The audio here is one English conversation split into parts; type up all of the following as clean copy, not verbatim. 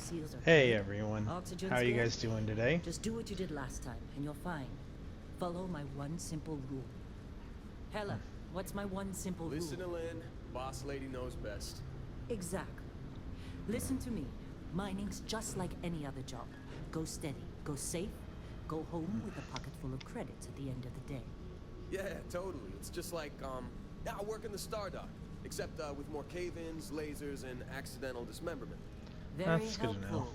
seals are Hey good. everyone, Oxygen's how are you good. guys doing today? Just do what you did last time, and you're fine. Follow my one simple rule. Hella, what's my one simple rule? Listen to Lynn. Boss lady knows best. Exactly. Listen to me. Mining's just like any other job. Go steady, go safe, go home with a pocket full of credits at the end of the day. Yeah, totally. It's just like, I work in the Stardock. Except, with more cave-ins, lasers, and accidental dismemberment. Very That's good to know. helpful.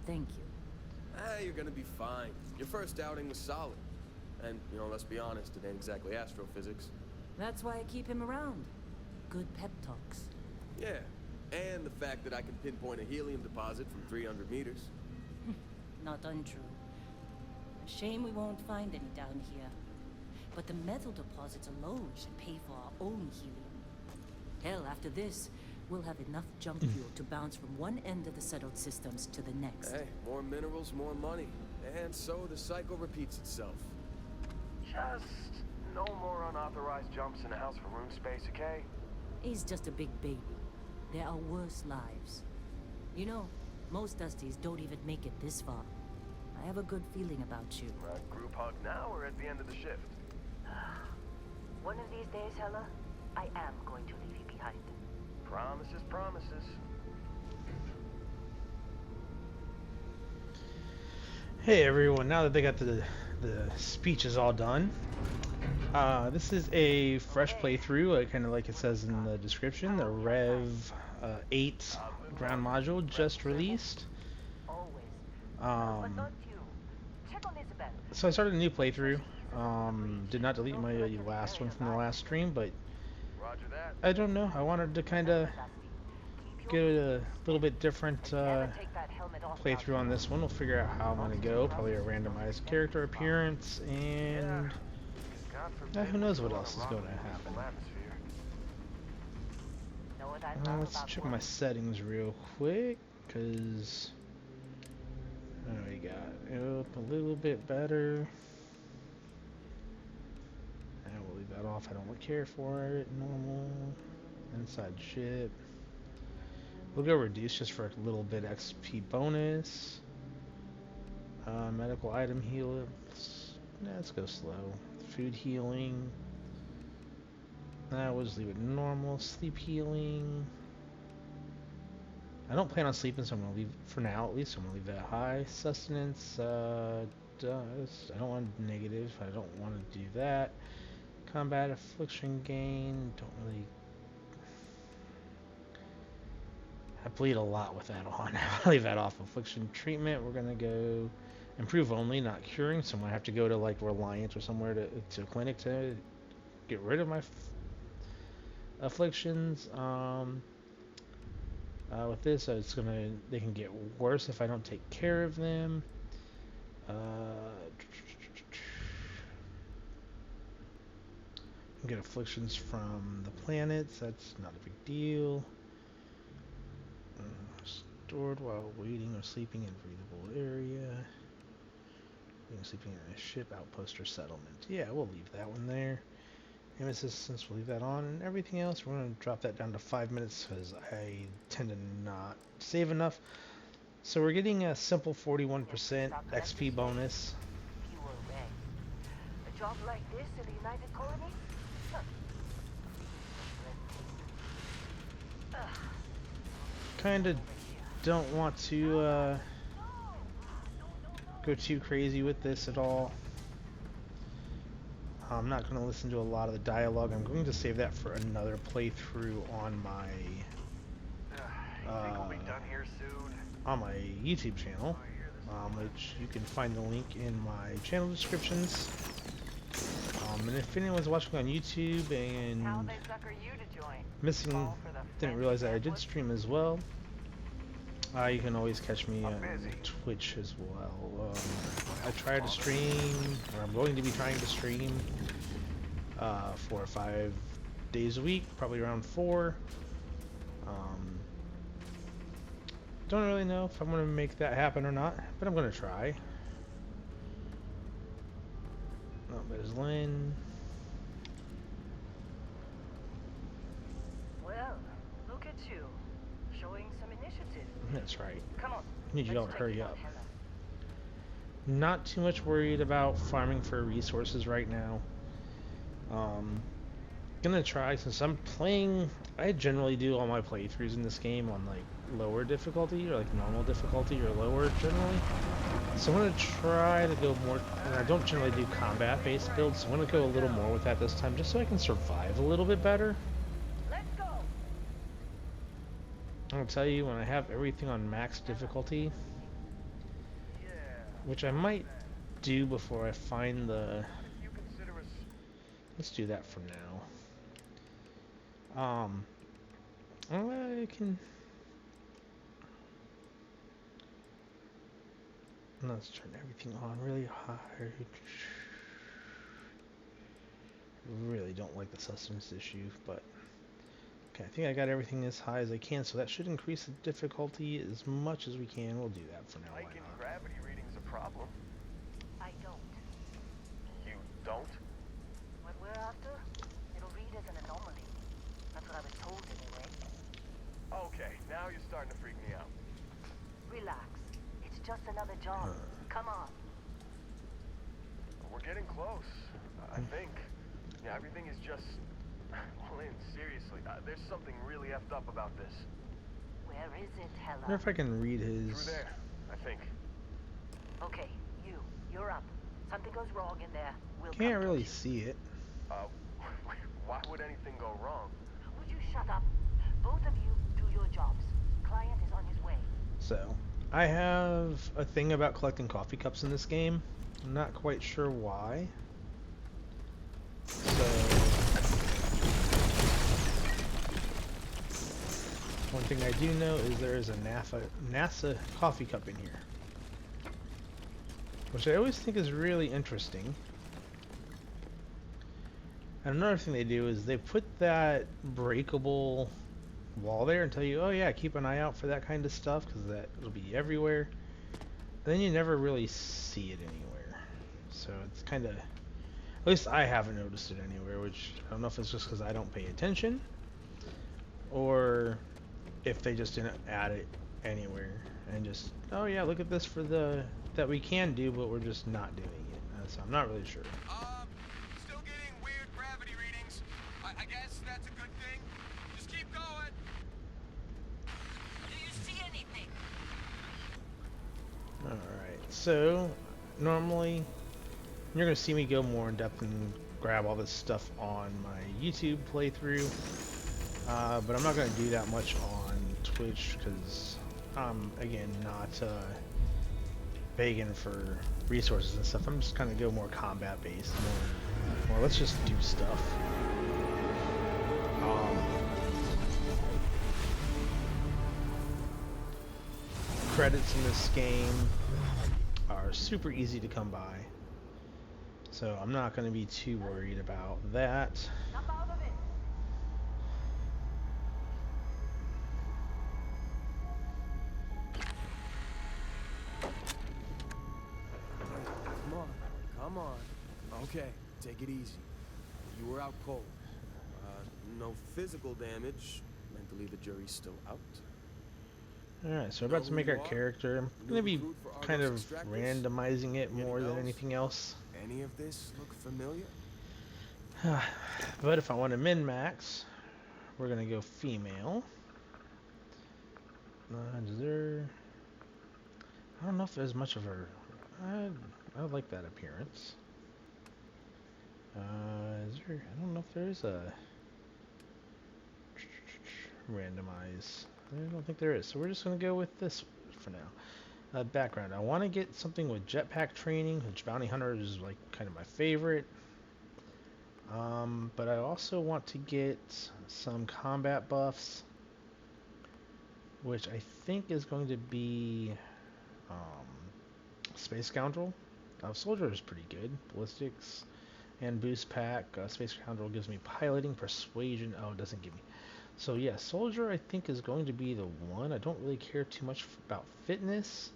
Thank you. You're gonna be fine. Your first outing was solid. And, let's be honest, it ain't exactly astrophysics. That's why I keep him around. Good pep talks. Yeah, and the fact that I can pinpoint a helium deposit from 300 meters. Not untrue. A shame we won't find any down here. But the metal deposits alone should pay for our own helium. Hell, after this, we'll have enough junk fuel to bounce from one end of the settled systems to the next. Hey, more minerals, more money. And so the cycle repeats itself. Just no more unauthorized jumps in the house for room space, okay? He's just a big baby. There are worse lives. You know, most Dusties don't even make it this far. I have a good feeling about you. Group hug now or at the end of the shift? One of these days, Hella, I am going to leave you behind. Promises, promises. Hey everyone, now that they got the speeches all done, this is a fresh playthrough, kind of like it says in the description. The Rev 8 ground module just released. Always. But don't you check on Isabel. So I started a new playthrough. Did not delete my last one from the last stream, but Roger that. I don't know. I wanted to kind of get a little bit different playthrough on this one. We'll figure out how I'm going to go. Probably a randomized character appearance, and who knows what else is going to happen. Know what I love Let's about check work? my settings real quick, because we got up a little bit better. And we'll leave that off. I don't care for it. Normal. Inside ship. We'll go reduce just for a little bit XP bonus. Medical item heal. Let's go slow. Food healing. We'll just leave it normal. Sleep healing. I don't plan on sleeping, so I'm going to leave, for now at least, I'm going to leave that high. Sustenance, I don't want negative, I don't want to do that. Combat affliction gain, don't really... I bleed a lot with that on. I'll leave that off. Affliction treatment, we're going to go improve only, not curing, so I'm going to have to go to like Reliance or somewhere to a clinic to get rid of my afflictions. With this, they can get worse if I don't take care of them. Get afflictions from the planets. That's not a big deal. Stored while waiting or sleeping in a breathable area. Sleeping in a ship, outpost, or settlement. Yeah, we'll leave that one there. Aim assistance, we'll leave that on, and everything else we're going to drop that down to 5 minutes because I tend to not save enough. So we're getting a simple 41% XP bonus. Pure red. A job like this in the United Colony? Huh. Kind of don't want to go too crazy with this at all. I'm not going to listen to a lot of the dialogue. I'm going to save that for another playthrough on my on my YouTube channel, which you can find the link in my channel descriptions. And if anyone's watching on YouTube and didn't realize that I did stream as well, you can always catch me on Twitch as well. I try to stream, or I'm going to be trying to stream 4 or 5 days a week, probably around 4. Don't really know if I'm going to make that happen or not, but I'm going to try. Oh, there's Lynn. Well, look at you. Showing some initiative. initiative. That's right. Come on. Need you all to Let's check hurry it out, up. Hella. Not too much worried about farming for resources right now. Gonna try, since I'm playing, I generally do all my playthroughs in this game on like lower difficulty or like normal difficulty or lower generally. So I'm gonna try to go more, and I don't generally do combat based builds, so I'm gonna go a little more with that this time just so I can survive a little bit better. Let's go. I'm gonna tell you, when I have everything on max difficulty, which I might do before I find the, You consider us let's do that for now. I can, let's turn everything on really high. Really don't like the sustenance issue, but okay, I think I got everything as high as I can, so that should increase the difficulty as much as we can. We'll do that for now. Why making not? gravity readings a problem. I don't. You don't? What we're after, it'll read as an anomaly. That's what I was told anyway. Okay, now you're starting to freak me out. Relax. It's just another job. Come on. We're getting close, I think. Yeah, everything is just... Well, Lynn, seriously, there's something really effed up about this. Where is it, I wonder Hella? if I can read his. Through there, I think. Okay, you're up. Something goes wrong in there. We'll Can't come really get see it. Why would anything go wrong? you. Would you shut up? Both of you do your jobs. Client is on his way. So, I have a thing about collecting coffee cups in this game. I'm not quite sure why. So, one thing I do know is there is a NASA coffee cup in here, which I always think is really interesting. And another thing they do is they put that breakable wall there and tell you, oh yeah, keep an eye out for that kind of stuff because that will be everywhere. And then you never really see it anywhere. So it's kind of, at least I haven't noticed it anywhere, which I don't know if it's just because I don't pay attention or if they just didn't add it anywhere and just, oh yeah, look at this for the, that we can do, but we're just not doing it. So I'm not really sure. Still getting weird gravity readings. I guess that's a good thing. Just keep going. Do you see anything? Alright, so normally you're going to see me go more in depth and grab all this stuff on my YouTube playthrough, but I'm not going to do that much on Twitch because I'm, again, not begging for resources and stuff. I'm just kind of go more combat based, more let's just do stuff. Credits in this game are super easy to come by, so I'm not going to be too worried about that. Jump out of it. Come on, come on. Okay, take it easy. You were out cold. No physical damage. Mentally, the jury's still out. Alright, so we're about to make our character. I'm going to be kind of randomizing it more than anything else. Any of this look familiar? But if I want to min-max, we're going to go female. Is there... I don't know if there's much of her... I like that appearance. Is there... I don't know if there's a... randomize. I don't think there is, so we're just going to go with this for now. Background. I want to get something with jetpack training, which Bounty Hunter is like kind of my favorite. But I also want to get some combat buffs, which I think is going to be Space Scoundrel. Soldier is pretty good. Ballistics and boost pack. Space Scoundrel gives me piloting, persuasion. Oh, it doesn't give me. So yeah, Soldier I think is going to be the one. I don't really care too much about fitness.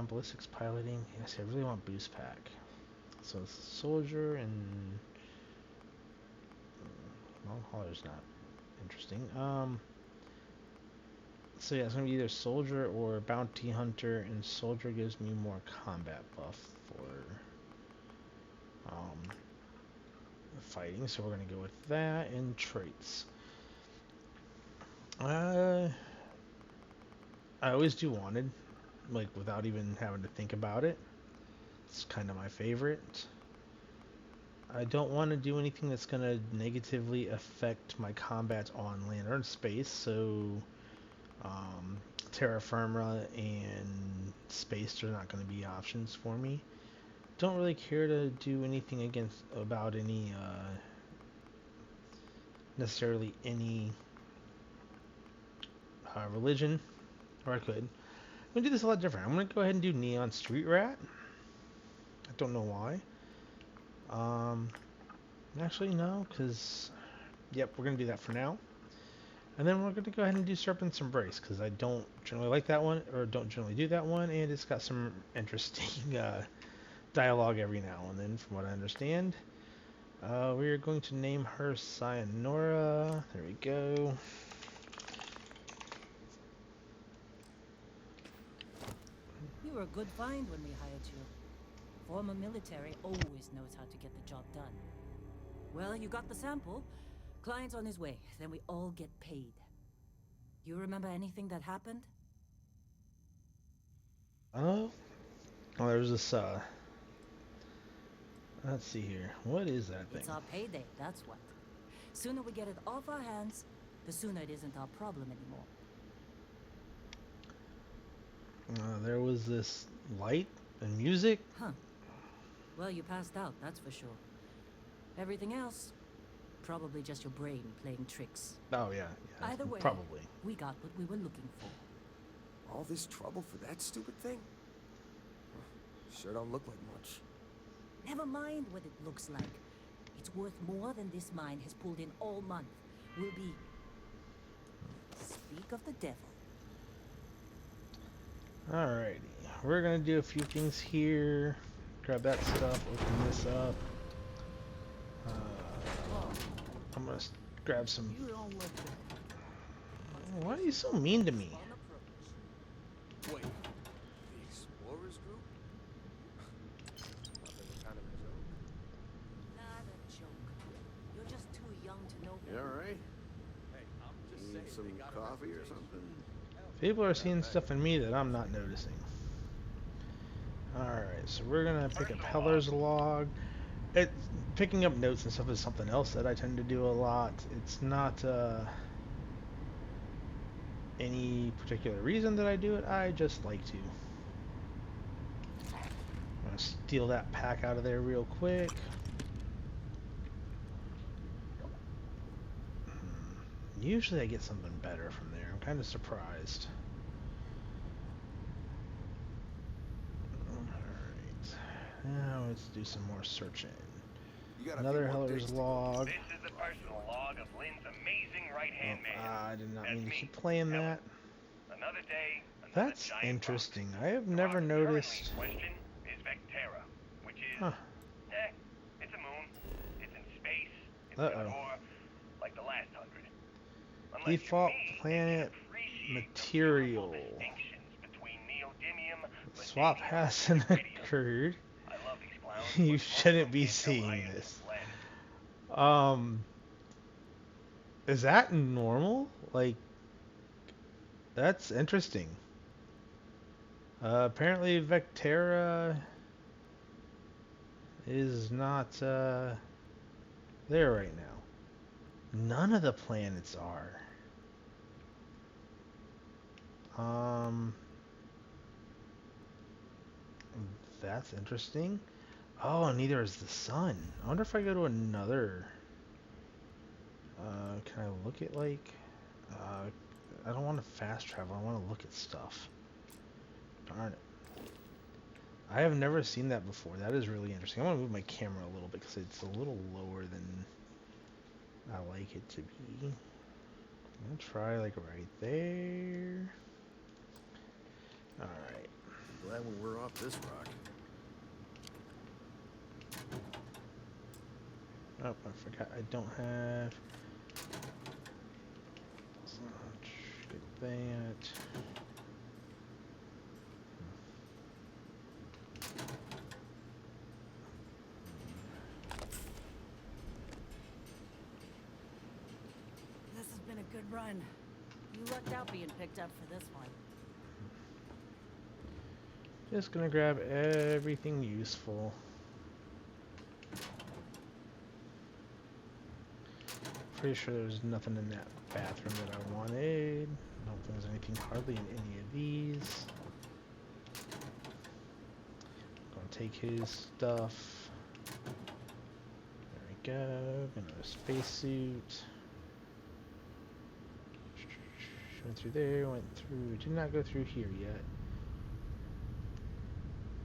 Ballistics, piloting. Yes, I really want boost pack. So Soldier and Long Hauler's not interesting. So yeah, it's gonna be either soldier or bounty hunter, and soldier gives me more combat buff for fighting. So we're gonna go with that and traits. I always do wanted, like without even having to think about it. It's kind of my favorite. I don't want to do anything that's going to negatively affect my combat on land or in space, so terra firma and space are not going to be options for me. Don't really care to do anything about any necessarily any religion, or I could. I'm going to do this a lot different. I'm going to go ahead and do Neon Street Rat. I don't know why. Actually, no, because, yep, we're going to do that for now. And then we're going to go ahead and do Serpent's Embrace, because I don't generally like that one, or don't generally do that one, and it's got some interesting dialogue every now and then, from what I understand. We are going to name her Sayonara. There we go. You were a good find when we hired you. Former military always knows how to get the job done. Well, you got the sample. Client's on his way, then we all get paid. You remember anything that happened? Oh, there's this, let's see here. What is that thing? It's our payday, that's what. Sooner we get it off our hands, the sooner it isn't our problem anymore. There was this light and music. Huh. Well, you passed out, that's for sure. Everything else, probably just your brain playing tricks. Oh, yeah. Either way, probably. we got what we were looking for. All this trouble for that stupid thing? Sure don't look like much. Never mind what it looks like. It's worth more than this mine has pulled in all month. We'll be... Speak of the devil. Alrighty. We're gonna do a few things here. Grab that stuff, open this up. I'm gonna grab some... Why are you so mean to me? Wait, the Explorers group? Nothing kind of a joke. Not a joke. You're just too young to know. You alright? Need some coffee or something? People are seeing stuff in me that I'm not noticing. Alright, so we're gonna pick up Heller's log. Picking up notes and stuff is something else that I tend to do a lot. It's not any particular reason that I do it, I just like to. I'm gonna steal that pack out of there real quick. Usually I get something better from there. I'm kind of surprised. Alright. Now let's do some more searching. Another Heller's log. This is the personal log of Lynn's amazing right-hand man. I did not That's mean to me, keep playing that. Another day, another That's giant interesting. rock. I have The never rock currently in noticed. question is Vectera, which is, Huh. It's a moon. It's in space. It's Uh-oh. got ore, like the last 100. Unless Default you mean planet you appreciate material. the beautiful distinctions between neodymium, Swap vanadium, hasn't and iridium. occurred. I love these clowns, You but shouldn't most be of them can't tell seeing I am this. planet. Is that normal? Like, that's interesting. Apparently Vectera is not there right now. None of the planets are. That's interesting. Oh, and neither is the sun. I wonder if I go to another... can I look at, like... I don't want to fast travel. I want to look at stuff. Darn it. I have never seen that before. That is really interesting. I want to move my camera a little bit because it's a little lower than I like it to be. I'm going to try, like, right there. Alright. Glad we were off this rock. Oh, I forgot. I don't have... Get that. run. You lucked out being picked up for this one. Just gonna grab everything useful. Pretty sure there's nothing in that bathroom that I wanted. I don't think there's anything hardly in any of these. Gonna take his stuff. There we go. Another spacesuit. Went through there, went through. Did not go through here yet.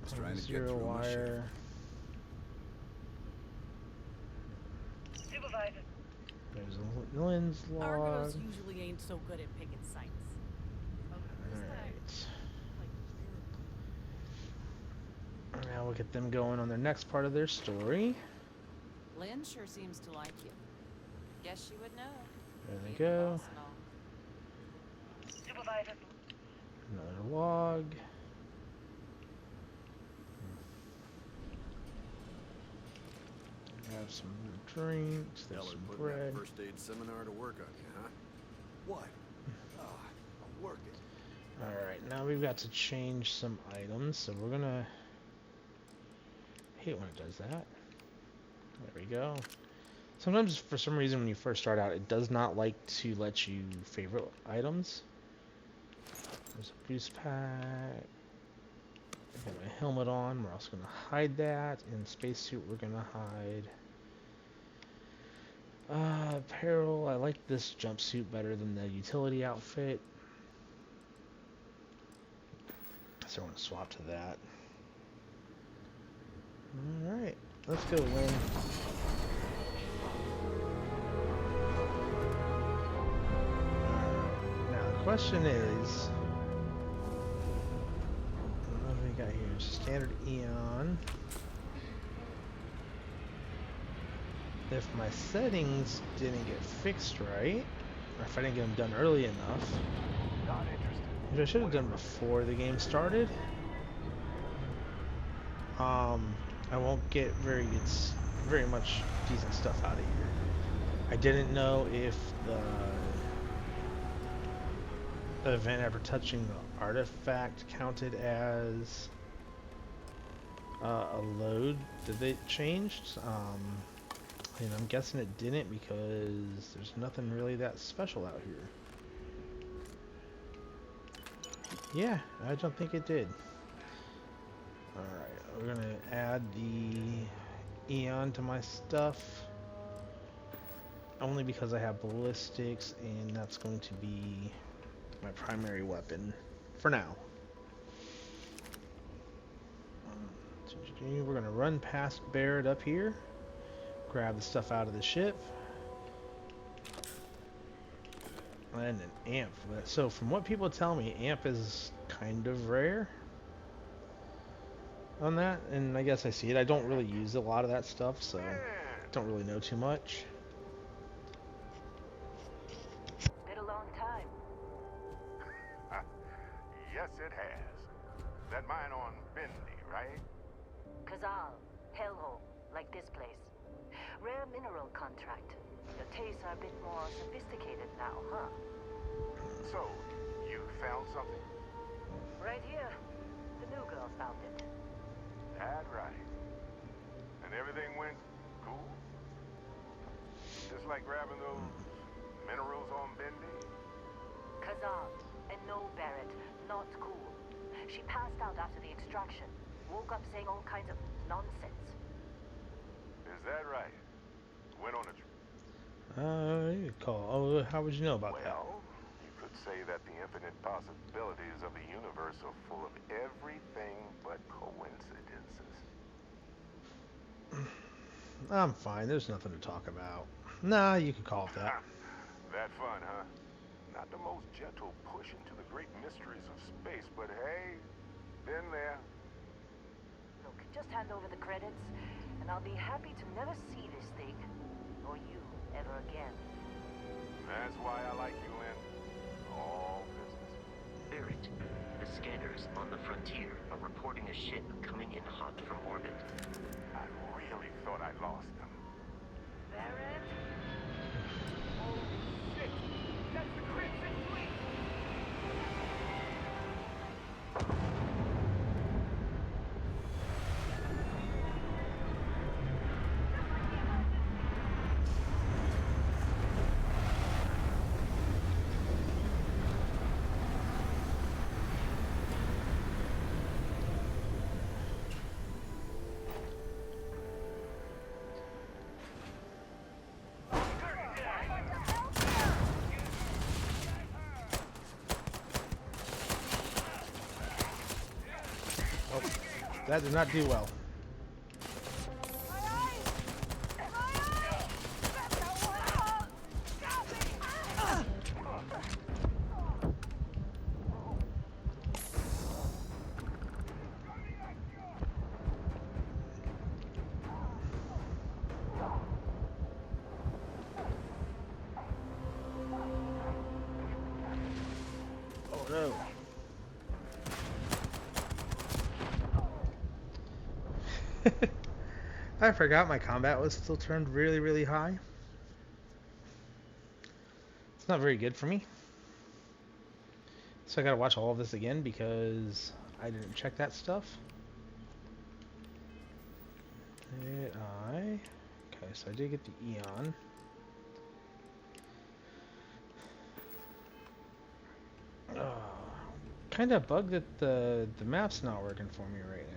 Just trying to get Zero through my shift. wire. Supervisor. There's a lens log. Argos usually ain't so good at picking sites. Alright. Now we'll get them going on their next part of their story. Lynn sure seems to like you. Guess you would know. There they Being the go. boss and all. Supervisor. Another log. Have some drinks, there's Y'all are some putting bread. that first aid seminar to work on you, huh? What? I'm working. Alright, now we've got to change some items, so we're gonna... I hate when it does that. There we go. Sometimes, for some reason, when you first start out, it does not like to let you favorite items. There's a boost pack. I got my helmet on, we're also gonna hide that. In spacesuit, we're gonna hide... apparel, I like this jumpsuit better than the utility outfit. So I want to swap to that. Alright, let's go, Lynn. Now the question is, what do we got here? Standard Eon. If my settings didn't get fixed right, or if I didn't get them done early enough, Not interested. which I should have done before the game started, I won't get very much decent stuff out of here. I didn't know if the event after touching the artifact counted as a load that they changed. And I'm guessing it didn't because there's nothing really that special out here. Yeah, I don't think it did. Alright, we're gonna add the Eon to my stuff. Only because I have ballistics and that's going to be my primary weapon for now. We're gonna run past Barrett up here. Grab the stuff out of the ship. And an amp. So from what people tell me, amp is kind of rare on that, and I guess I see it. I don't really use a lot of that stuff, so don't really know too much. Been a long time. Yes, it has. That mine on Bendy, right? Kazal. Hellhole. Like this place. Rare mineral contract. Your tastes are a bit more sophisticated now, huh? So, you found something? Right here. The new girl found it. That right. And everything went cool? Just like grabbing those minerals on Bendy? Kazal. And no, Barrett. Not cool. She passed out after the extraction. Woke up saying all kinds of nonsense. Is that right? Went on a trip. You could call. Oh, how would you know about that? Well, you could say that the infinite possibilities of the universe are full of everything but coincidences. I'm fine. There's nothing to talk about. Nah, you could call it that. That fun, huh? Not the most gentle push into the great mysteries of space, but hey, been there. Look, just hand over the credits, and I'll be happy to never see this thing, or you, ever again. That's why I like you, Lynn. All business. Barrett, the scanners on the frontier are reporting a ship coming in hot from orbit. I really thought I lost them. Barrett? Oh, shit! That's the that did not do well. Oh no. I forgot my combat was still turned really, really high. It's not very good for me. So I gotta watch all of this again because I didn't check that stuff. Did I? Okay, so I did get the Eon. Kind of bugged that the map's not working for me right now.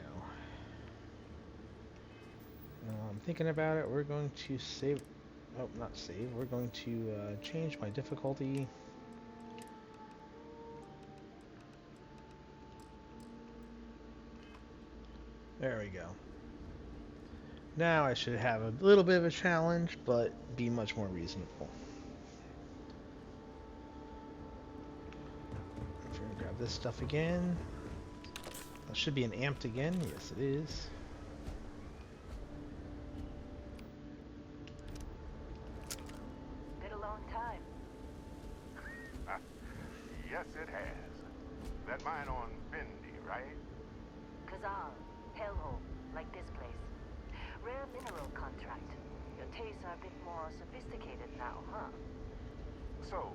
I'm thinking about it. We're going to save. Oh, not save. We're going to change my difficulty. There we go. Now I should have a little bit of a challenge, but be much more reasonable. I'm going to grab this stuff again. That should be an amped again. Yes, it is. Been a long time. Yes, it has. That mine on Bendy, right? Kazal, hellhole, like this place. Rare mineral contract. Your tastes are a bit more sophisticated now, huh? So,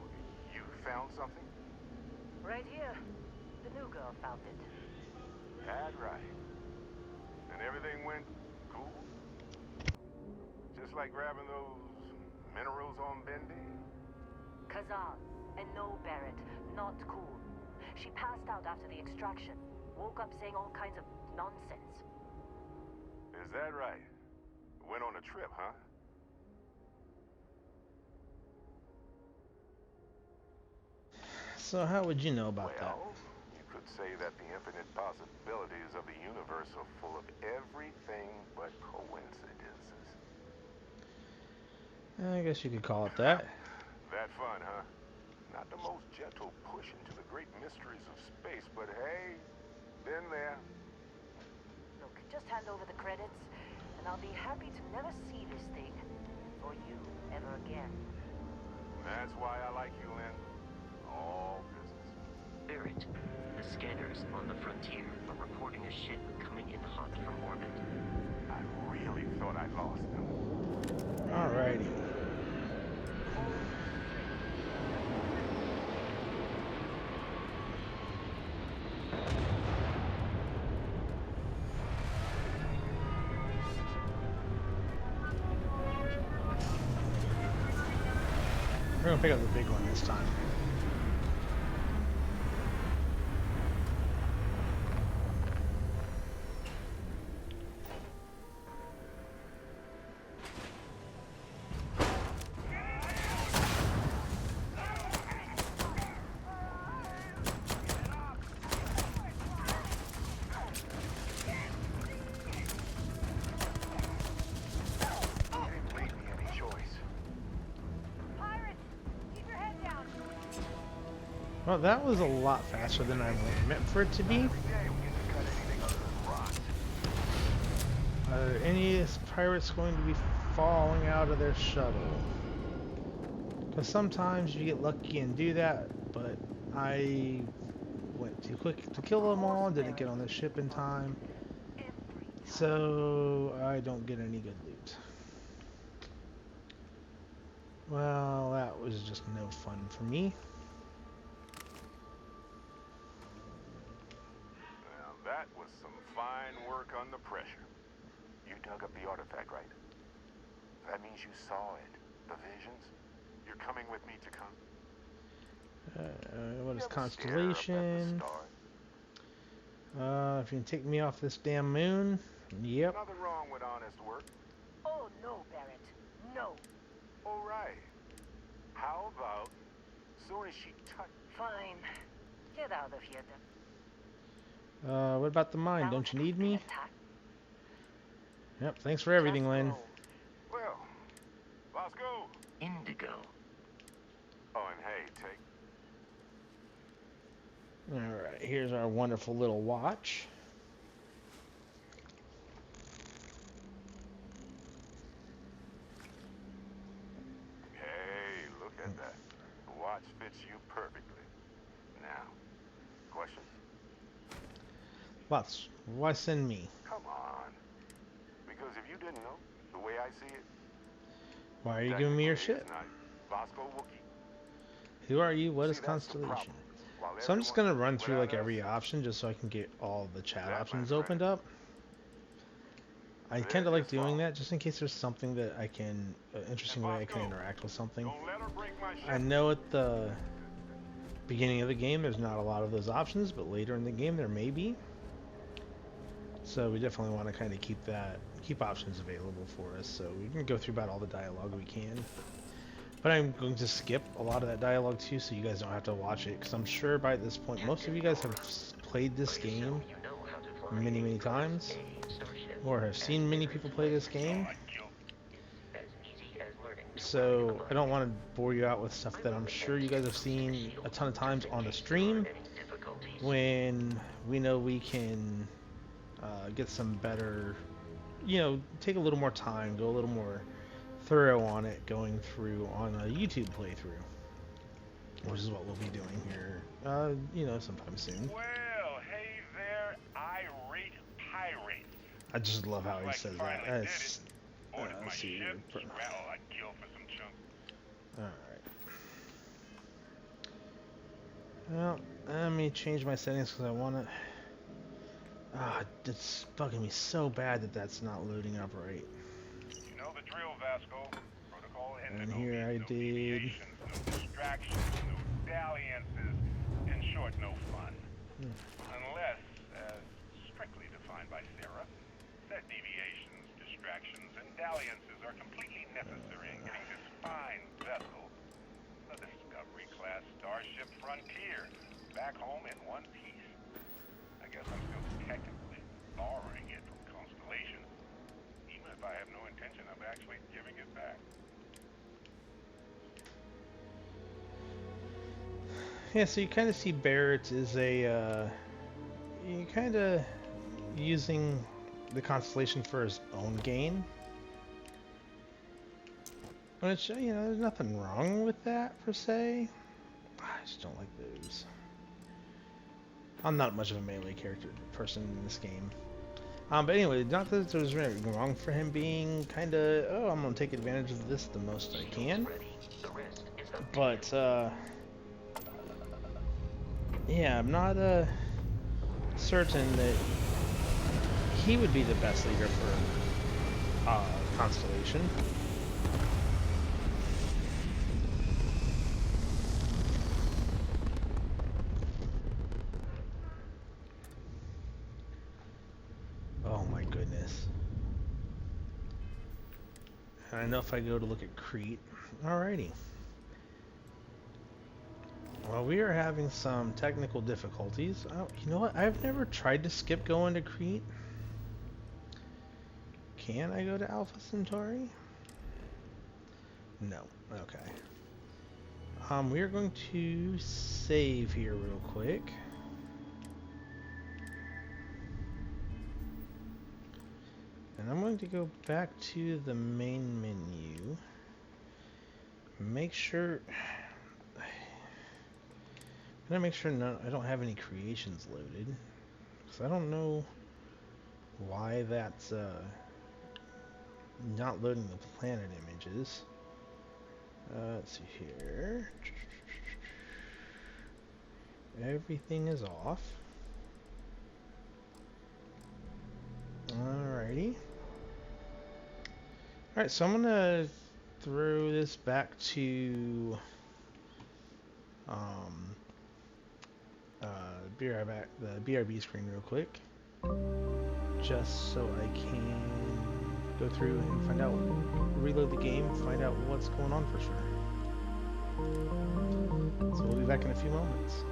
you found something? Right here. The new girl found it. That right. And everything went cool? Just like grabbing those minerals on Bendy? Kazal. And no, Barrett. Not cool. She passed out after the extraction. Woke up saying all kinds of nonsense. Is that right? Went on a trip, huh? So how would you know about that? Well, you could say that the infinite possibilities of the universe are full of everything but coincidences. I guess you could call it that. That fun, huh? Not the most gentle push into the great mysteries of space, but hey, been there. Look, just hand over the credits, and I'll be happy to never see this thing, or you, ever again. That's why I like you, Lynn. All business. Barrett, the scanners on the frontier are reporting a ship coming in hot from orbit. I really thought I lost them. Alrighty. We're gonna pick up the big one this time. Well, that was a lot faster than I meant for it to be. Are any pirates going to be falling out of their shuttle? Because sometimes you get lucky and do that, but I went too quick to kill them all, didn't get on the ship in time, so I don't get any good loot. Well, that was just no fun for me. That was some fine work under pressure. You dug up the artifact, right? That means you saw it. The visions? You're coming with me to come? What is You ever Constellation? stare up at the stars? If you can take me off this damn moon. Yep. Nothing wrong with honest work. Oh, no, Barrett. No. All right. How about soon as she touched... Fine. Get out of here, then. What about the mine? Don't you need me? Attack. Yep, thanks for everything, Just Lynn. go. Well, let's go. Indigo. Oh, and hey, take. Alright, here's our wonderful little watch. Hey, look at that. The watch fits you perfectly. Now, questions? Lots. Why send me? Come on. Because if you didn't know, the way I see it, Why are you giving me your technically shit? it's not Vasco Wookie. Who are you? What is See, that's the Constellation? problem. While So I'm just everyone- gonna run through like without every us, option just so I can get all the chat That, my options friend, opened up. I there's kind of like your doing fault. that just in case there's something that I can, interesting way I can Vasco, interact with something. Don't let her break my shit. I know at the beginning of the game there's not a lot of those options, but later in the game there may be. So we definitely want to kind of keep options available for us, so we can go through about all the dialogue we can. But I'm going to skip a lot of that dialogue too, so you guys don't have to watch it, because I'm sure by this point most of you guys have played this game You know how to fly many times, a starship. or have seen many people play this game. As easy as learning to So ride a I don't want to bore you out with stuff that I'm sure you guys have seen a ton of times on the stream, any difficulties. when we know we can get some better, take a little more time, go a little more thorough on it, going through on a YouTube playthrough, which is what we'll be doing here, sometime soon. Well, hey there, irate pirate. I just love how he Like says that. finally That's, did it. Ordered my let's see. ship, scrabble I'd kill for some chunk. Alright. Well, let me change my settings because I want to... it's bugging me so bad that that's not loading up right. You know the drill, Vasco. Protocol And here I did... deviations, no distractions, no dalliances, in short, no fun. Unless, as strictly defined by Sarah, that deviations, distractions, and dalliances are completely necessary in getting this fine vessel, the Discovery-class Starship Frontier, back home in one piece. I guess I'm still technically borrowing it from Constellation, even if I have no intention of actually giving it back. Yeah, so you kind of see Barrett is you kind of using the Constellation for his own gain. Which, there's nothing wrong with that, per se. I just don't like those. I'm not much of a melee person in this game. But anyway, not that there's anything wrong for him being kind of, I'm going to take advantage of this the most I can. But, yeah, I'm not certain that he would be the best leader for Constellation. Oh my goodness. And I know if I go to look at Crete. Alrighty. Well, we are having some technical difficulties. Oh, you know what? I've never tried to skip going to Crete. Can I go to Alpha Centauri? No. Okay. We are going to save here real quick. And I'm going to go back to the main menu. Make sure... I'm gonna make sure I don't have any creations loaded. Because I don't know why that's not loading the planet images. Let's see here. Everything is off. Alrighty. Alright, so I'm gonna throw this back to the BRB screen real quick, just so I can go through and find out, reload the game, find out what's going on for sure. So we'll be back in a few moments.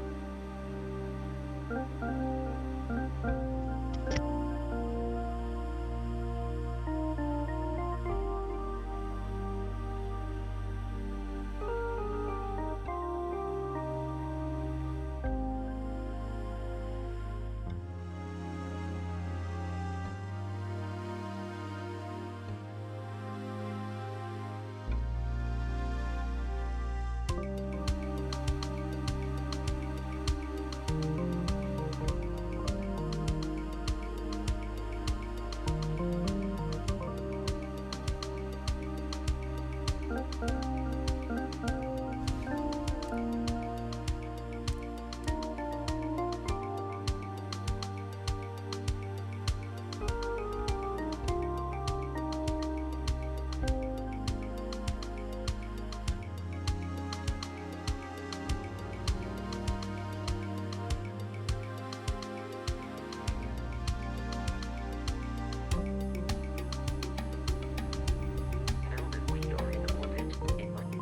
Now that we are in orbit, it might be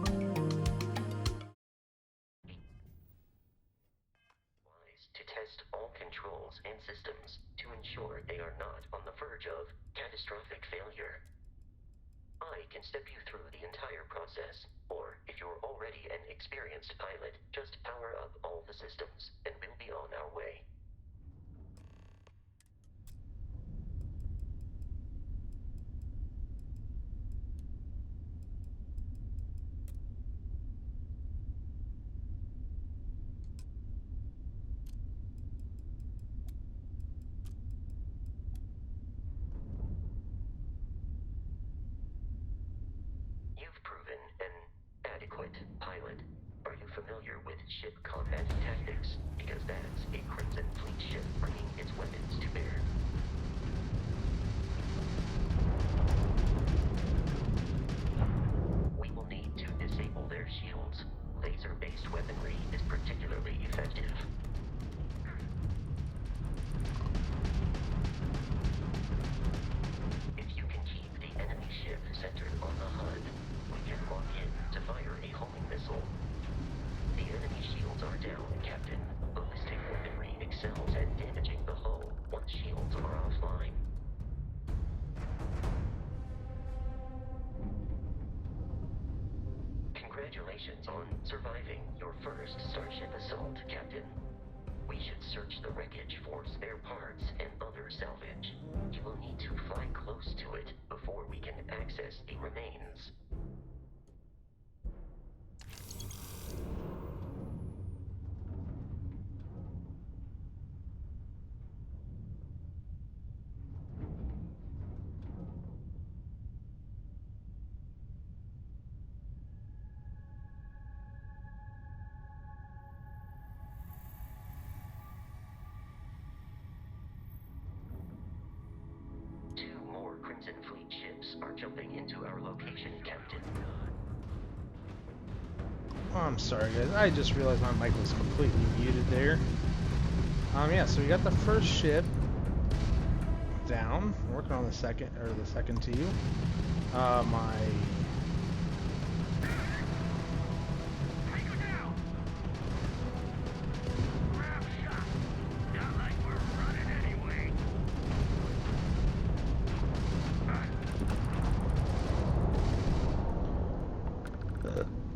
wise to test all controls and systems to ensure they are not on the verge of catastrophic failure. I can step you through the entire process, or if you're already an experienced pilot, just power up all the systems, and we'll be on our way. You've proven an adequate pilot. Are you familiar with ship combat tactics? Because that's a Crimson Fleet ship bringing its weapons to bear. We will need to disable their shields. Laser-based weaponry is particularly effective. If you can keep the enemy ship centered on the HUD, we can lock in to fire a homing missile. The enemy shields are down, Captain. Ballistic weaponry excels at damaging the hull once shields are offline. Congratulations on surviving your first Starship assault, Captain. We should search the wreckage for spare parts and other salvage. You will need to fly close to it before we can access the remains. Two more Crimson Fleet ships are jumping into our location, Captain. Oh, I'm sorry, guys. I just realized my mic was completely muted there. Yeah, so we got the first ship down. Working on the second two. My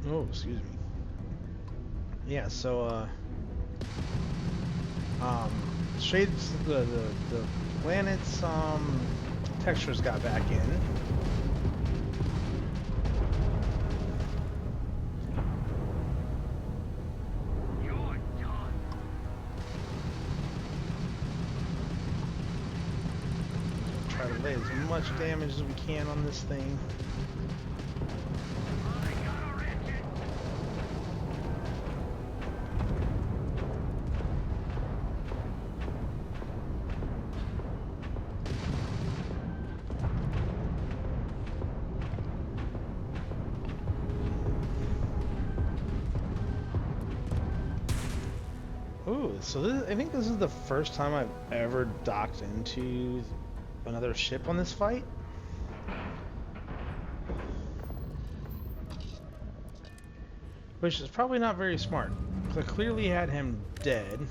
oh, excuse me. Yeah, so shades the planet's textures got back in. Try to lay as much damage as we can on this thing. Ooh, so I think this is the first time I've ever docked into another ship on this fight. Which is probably not very smart. 'Cause I clearly had him dead.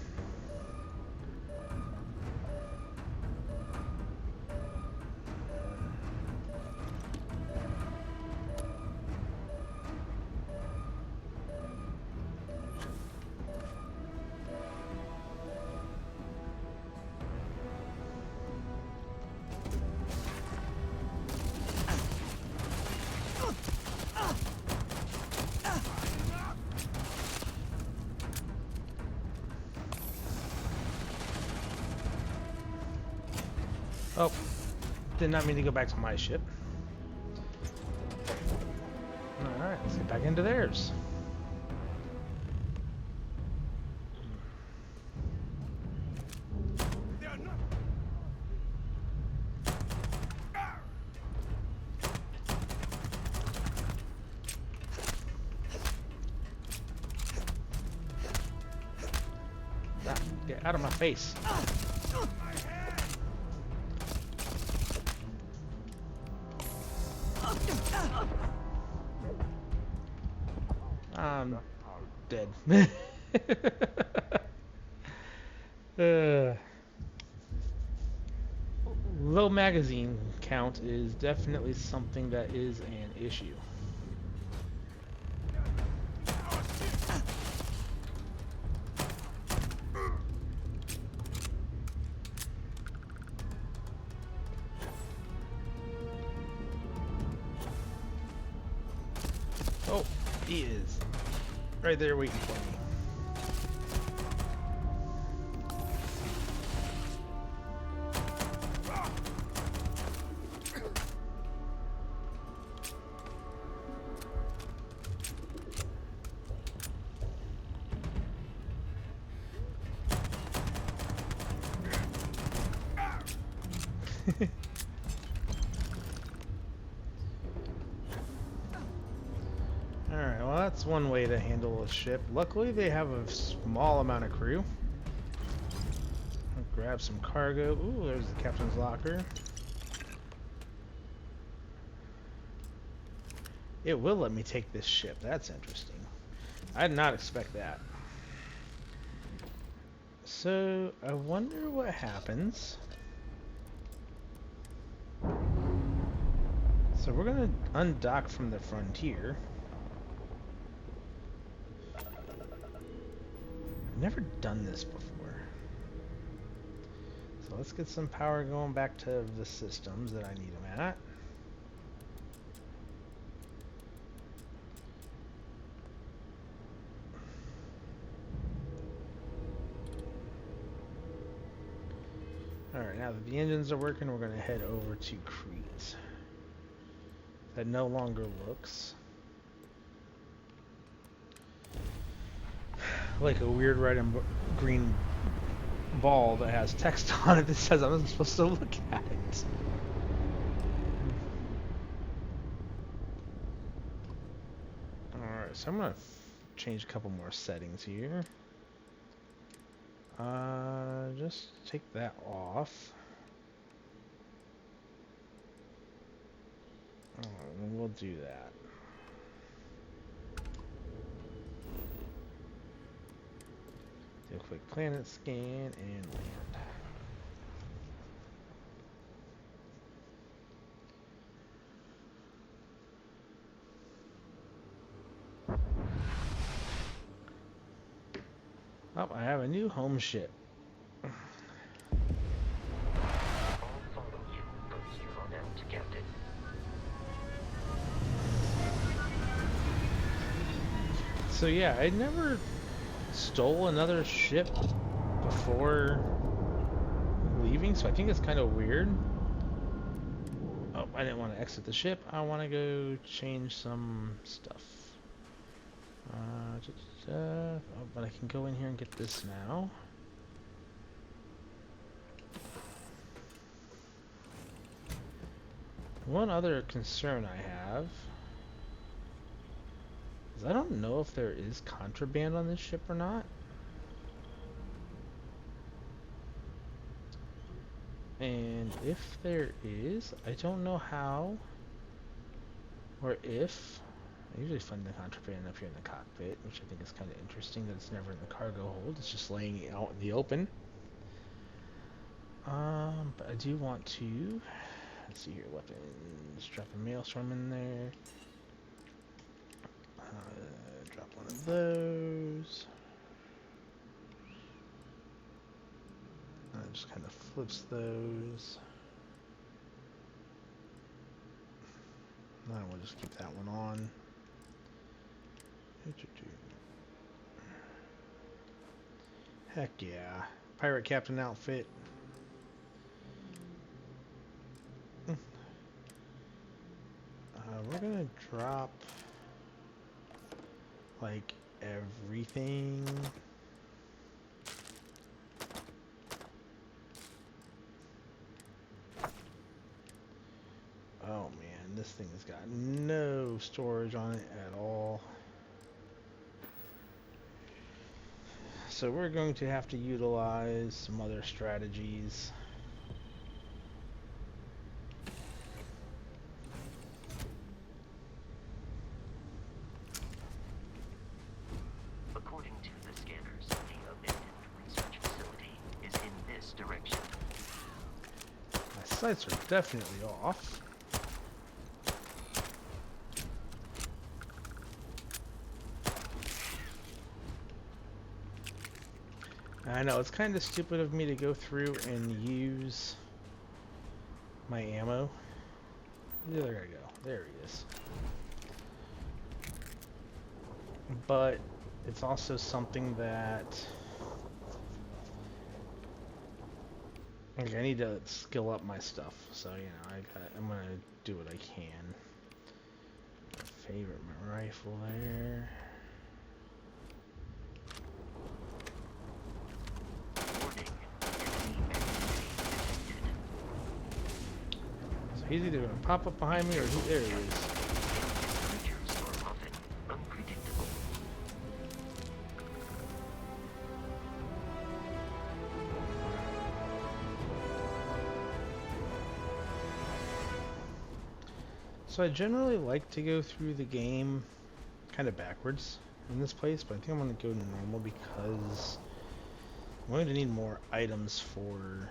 Oh, did not mean to go back to my ship. Alright, let's get back into theirs. Ah, get out of my face. I'm dead. uh, Low magazine count is definitely something that is an issue. Oh, he is right there waiting for me. Alright, well that's one way to handle a ship. Luckily they have a small amount of crew. I'll grab some cargo. Ooh, there's the captain's locker. It will let me take this ship. That's interesting. I did not expect that. So, I wonder what happens. So we're gonna undock from the Frontier. I've never done this before. So let's get some power going back to the systems that I need them at. Alright, now that the engines are working, we're going to head over to Crete. That no longer looks like a weird red and green ball that has text on it that says I'm not supposed to look at it. Alright, so I'm going to change a couple more settings here. Just take that off. And we'll do that. Do a quick planet scan and land. Oh, I have a new home ship. So yeah, I never stole another ship before leaving, so I think it's kind of weird. Oh, I didn't want to exit the ship. I want to go change some stuff. Oh, but I can go in here and get this now. One other concern I have is I don't know if there is contraband on this ship or not. And if there is, I don't know how or if. I usually find the contraband up here in the cockpit, which I think is kind of interesting that it's never in the cargo hold. It's just laying out in the open. But I do want to, let's see here, weapons, drop a maelstrom in there. Drop one of those. Just kind of flips those. We'll just keep that one on. Heck yeah. Pirate captain outfit. we're gonna drop like everything. Oh man, this thing has got no storage on it at all. So we're going to have to utilize some other strategies. According to the scanners, the abandoned research facility is in this direction. My sights are definitely off. I know, it's kind of stupid of me to go through and use my ammo. There I go. There he is. But it's also something that like I need to skill up my stuff. So, you know, I'm gonna do what I can. Favorite my rifle there. He's either going to pop up behind me or there he is. Creatures are often unpredictable. So I generally like to go through the game kind of backwards in this place, but I think I'm going to go normal because I'm going to need more items for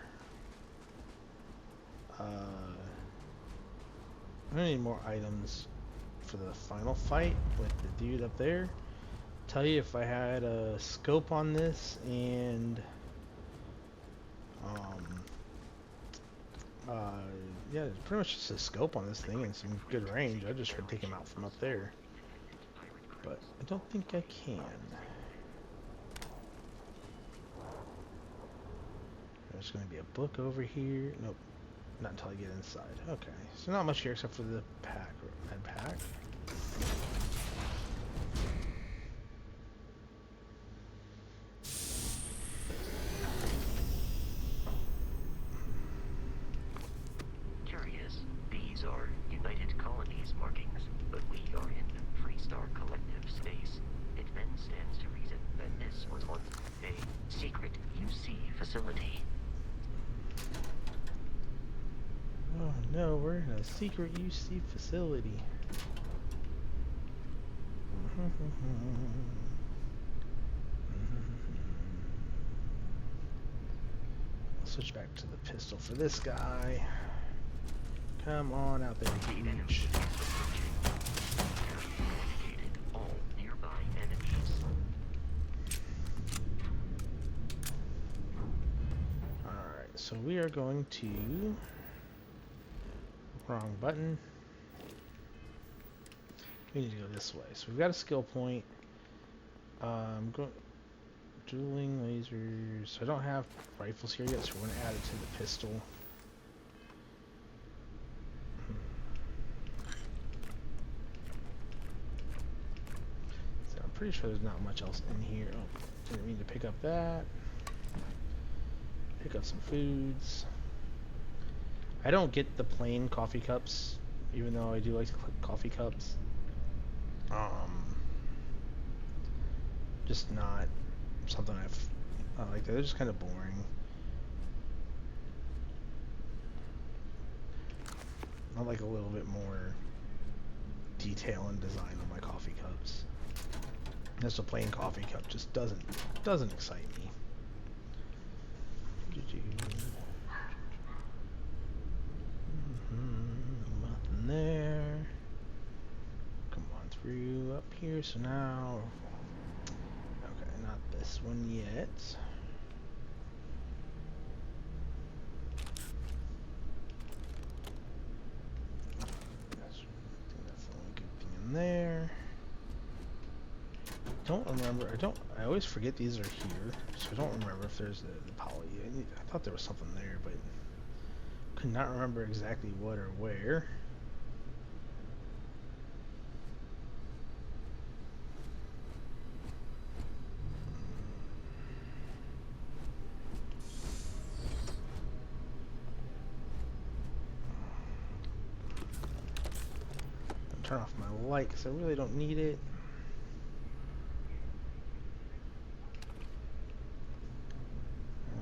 I'm gonna need more items for the final fight with the dude up there. Tell you if I had a scope on this and yeah, it's pretty much just a scope on this thing and some good range. I just try to take him out from up there, but I don't think I can. There's gonna be a book over here. Nope. Not until I get inside. Okay, so not much here except for the pack or med pack. Curious, these are United Colonies markings, but we are in Freestar Collective space. It then stands to reason that this was once a secret UC facility. Oh no, we're in a secret UC facility. I'll switch back to the pistol for this guy. Come on out there, huge. All nearby enemies. Alright, so we are going to... Wrong button. We need to go this way. So we've got a skill point. Dueling lasers. So I don't have rifles here yet, so we're going to add it to the pistol. So I'm pretty sure there's not much else in here. Oh, didn't mean to pick up that. Pick up some foods. I don't get the plain coffee cups, even though I do like to click coffee cups. Just not something I like. They're just kind of boring. I like a little bit more detail and design on my coffee cups. Just a plain coffee cup just doesn't excite me. Nothing there. Come on through up here. So now, okay, not this one yet. That's the only good thing in there. Don't remember. I always forget these are here, so I don't remember if there's the poly. I thought there was something there, but could not remember exactly what or where. turn off my light because I really don't need it.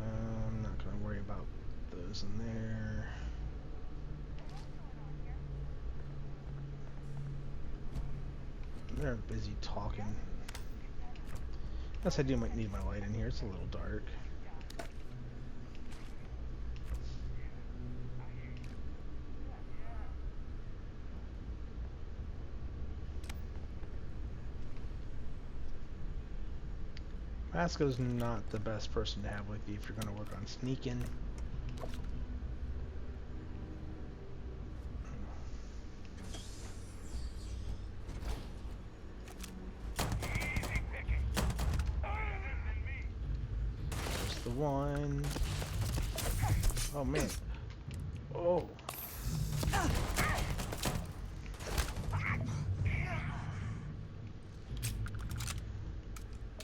I'm not going to worry about those in there. They're busy talking. Yes, I do might need my light in here. It's a little dark. Vasco's not the best person to have with you if you're going to work on sneaking. There's the one. Oh man. Oh.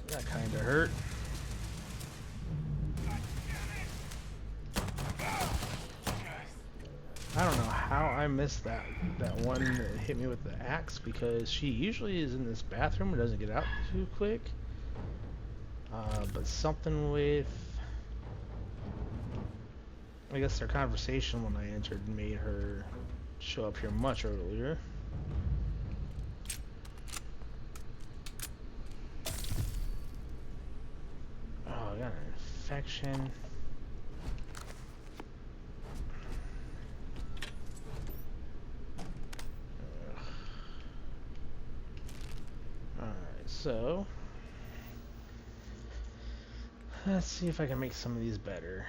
That kind of hurt. I don't know how I missed that one that hit me with the axe, because she usually is in this bathroom and doesn't get out too quick. But something with, I guess, their conversation when I entered made her show up here much earlier. Oh, I got an infection. Alright, so let's see if I can make some of these better.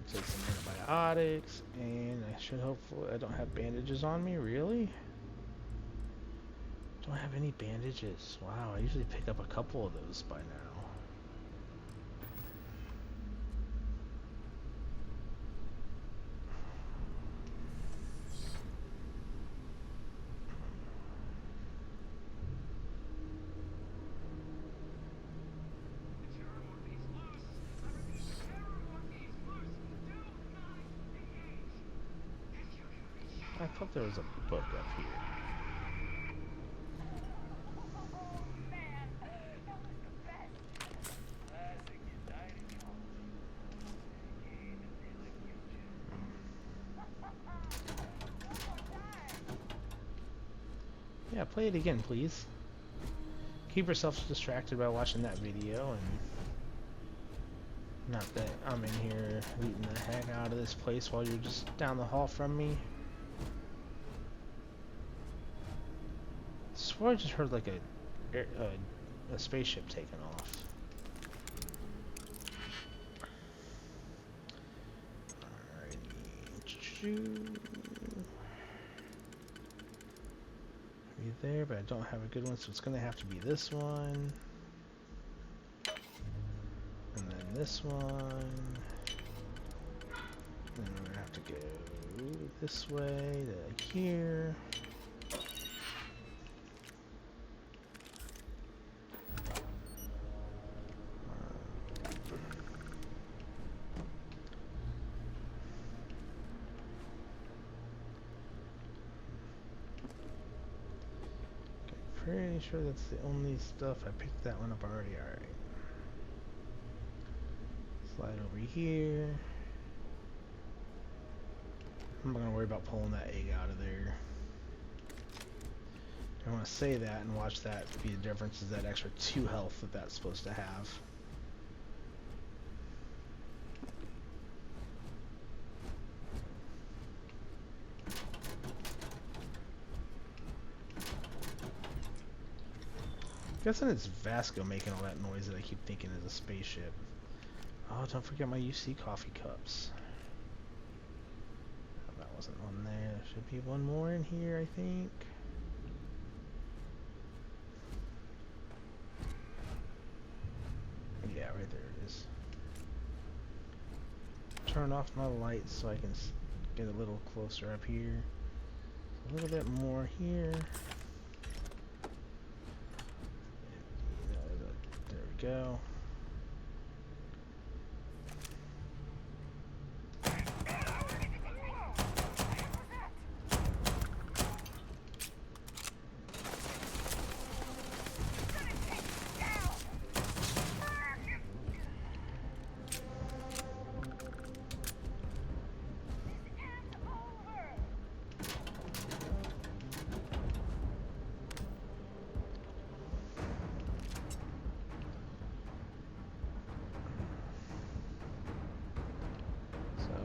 So take some antibiotics, and I should hopefully, I don't have bandages on me, really? Don't have any bandages. Wow, I usually pick up a couple of those by now. I thought there was a book up here. Yeah, play it again, please. Keep yourself distracted by watching that video, and not that I'm in here looting the heck out of this place while you're just down the hall from me. I swear I just heard like a spaceship taking off. Alrighty. Be there, but I don't have a good one, so it's gonna have to be this one. And then this one. And we're gonna have to go this way to here. Pretty sure that's the only stuff. I picked that one up already. Alright. Slide over here. I'm not gonna worry about pulling that egg out of there. I want to say that and watch that be the difference, is that extra 2 health that that's supposed to have. Guessing it's Vasco making all that noise that I keep thinking is a spaceship. Oh, don't forget my UC coffee cups. Oh, that wasn't on there. There should be one more in here, I think. Yeah, right there it is. Turn off my lights so I can get a little closer up here. A little bit more here. There we go.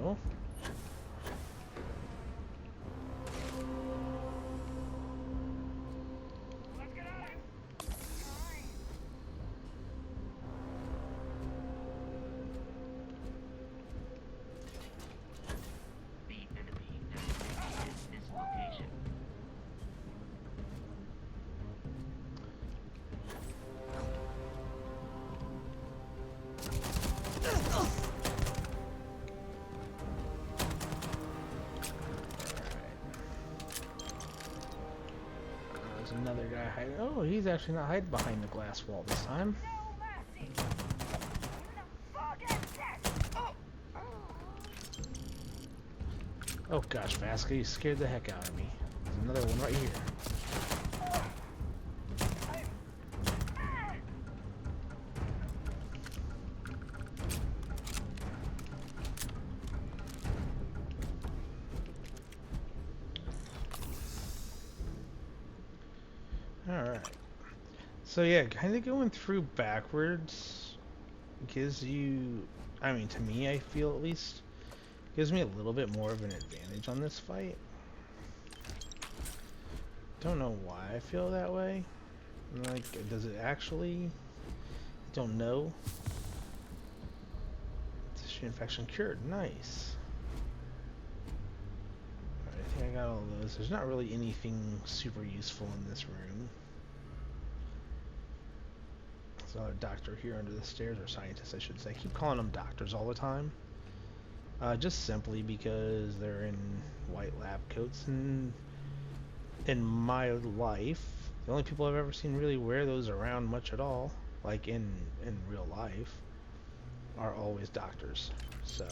go. The enemy designated this location. There's another guy hiding. Oh, he's actually not hiding behind the glass wall this time. Oh gosh, Vasca, you scared the heck out of me. There's another one right here. Alright. So yeah, kind of going through backwards gives you, I mean to me I feel at least, gives me a little bit more of an advantage on this fight. Don't know why I feel that way. Like, does it actually? Don't know. Tissue infection cured. Nice. Alright, I think I got all those. There's not really anything super useful in this room. There's another doctor here under the stairs, or scientist I should say. I keep calling them doctors all the time. Just simply because they're in white lab coats, and in my life, the only people I've ever seen really wear those around much at all, like in real life, are always doctors. So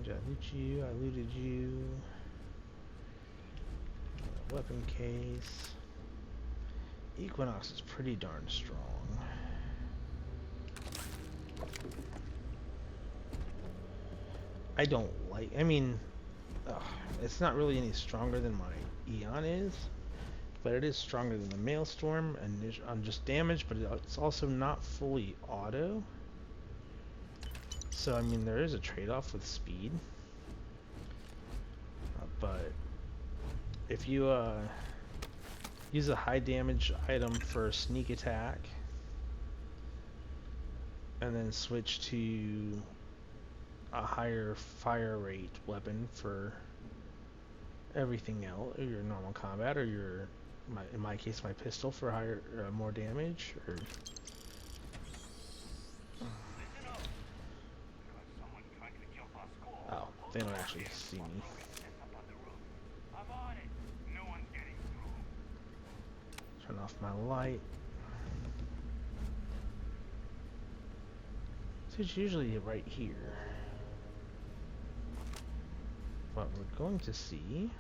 I loot you, I looted you. Weapon case. Equinox is pretty darn strong. I don't like, I mean, it's not really any stronger than my Eon is, but it is stronger than the Maelstrom and on just damage, but it's also not fully auto. So I mean, there is a trade-off with speed, but if you use a high damage item for sneak attack and then switch to a higher fire rate weapon for everything else, or your normal combat, or your, in my case, my pistol for higher, more damage, or oh, they don't actually see me. Turn off my light. So it's usually right here. What we're going to see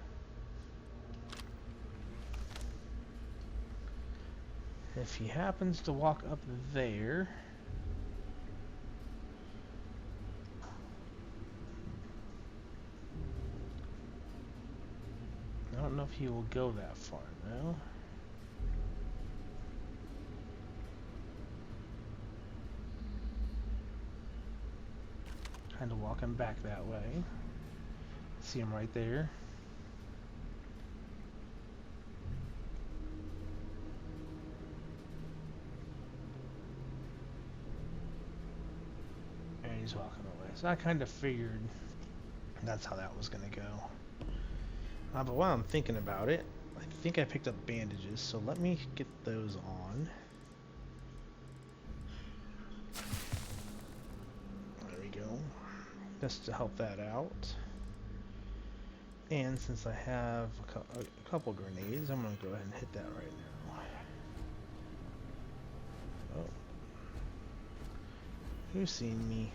if he happens to walk up there, I don't know if he will go that far, no. Kind of walking back that way. See him right there. And he's walking away. So I kind of figured that's how that was going to go. But while I'm thinking about it, I think I picked up bandages, so let me get those on. There we go. Just to help that out. And since I have a couple grenades, I'm going to go ahead and hit that right now. Oh. Who's seen me?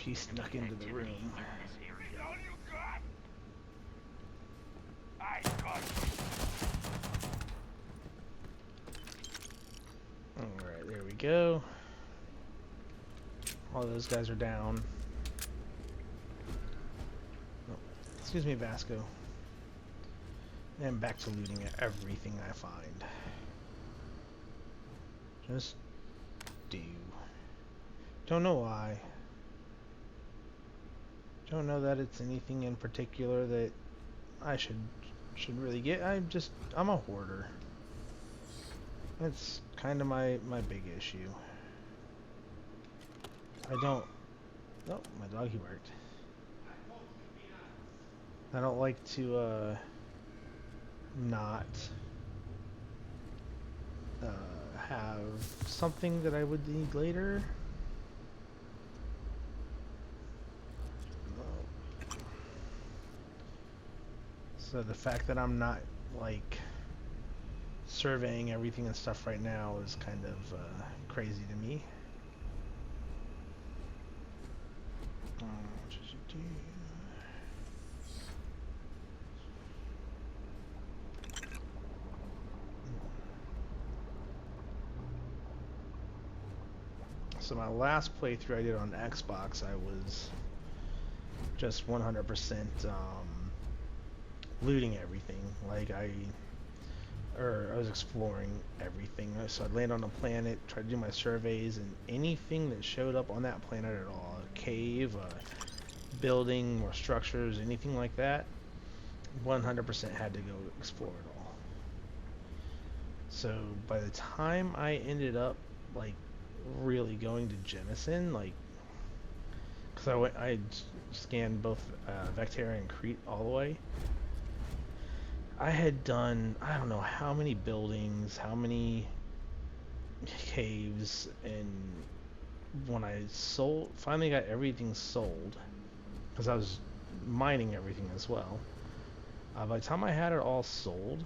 he snuck into the room. In this area. All you got? I got you. Alright, there we go. All those guys are down. Oh, excuse me, Vasco. And back to looting everything I find. Just do. Don't know why. Don't know that it's anything in particular that I should really get. I'm a hoarder. That's kind of my big issue. I don't. Oh, my doggy barked. I don't like to not have something that I would need later. So the fact that I'm not like surveying everything and stuff right now is kind of crazy to me. What should you do? So my last playthrough I did on Xbox, I was just 100% looting everything. Like I was exploring everything. So I'd land on a planet, try to do my surveys, and anything that showed up on that planet at all, a cave, a building or structures, anything like that, 100% had to go explore it all. So by the time I ended up like really going to Jemison, like, because I scanned both Vectera and Crete all the way. I had done, I don't know how many buildings, how many caves, and when I finally got everything sold, because I was mining everything as well. By the time I had it all sold,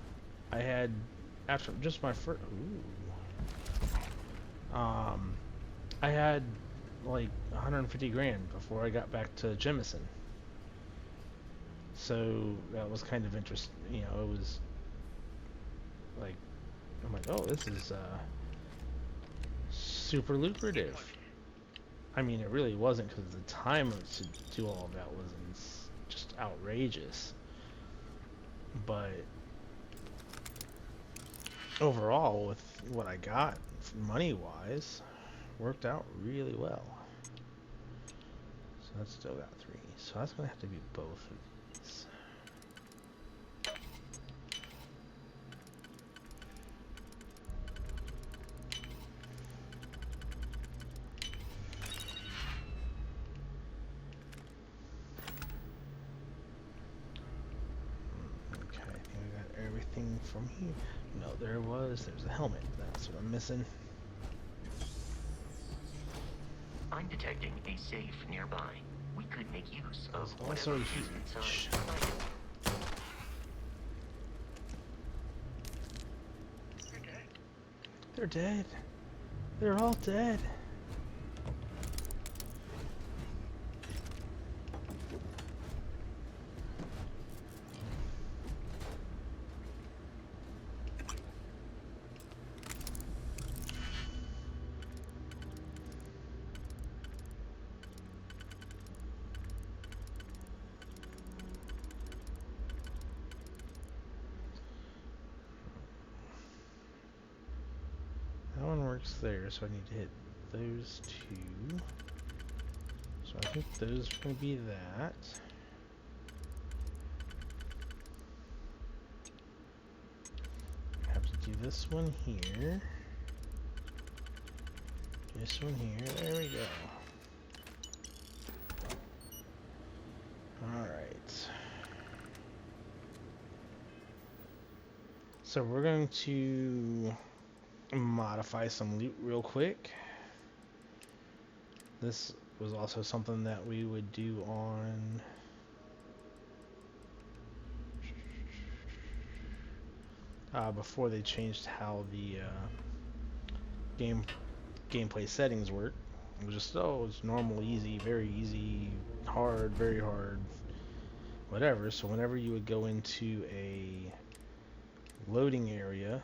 I had, after just my first, I had like 150 grand before I got back to Jemison. So that was kind of interesting, you know. It was like, I'm like, oh, this is super lucrative. I mean, it really wasn't, because the time to do all of that was just outrageous. But overall, with what I got money-wise, worked out really well. So that's still got 3. So that's gonna have to be both of these. Okay, I think I got everything from here. No, there's a helmet. That's what I'm missing. I'm detecting a safe nearby. We could make use of There's also whatever a is inside. huge. They're dead. They're all dead. That one works there, so I need to hit those 2. So I think those are going to be that. I have to do this one here. This one here. There we go. Alright. So we're going to modify some loot real quick. This was also something that we would do on before they changed how the gameplay settings work, It was just, oh, it's normal, easy, very easy, hard, very hard, whatever. So whenever you would go into a loading area,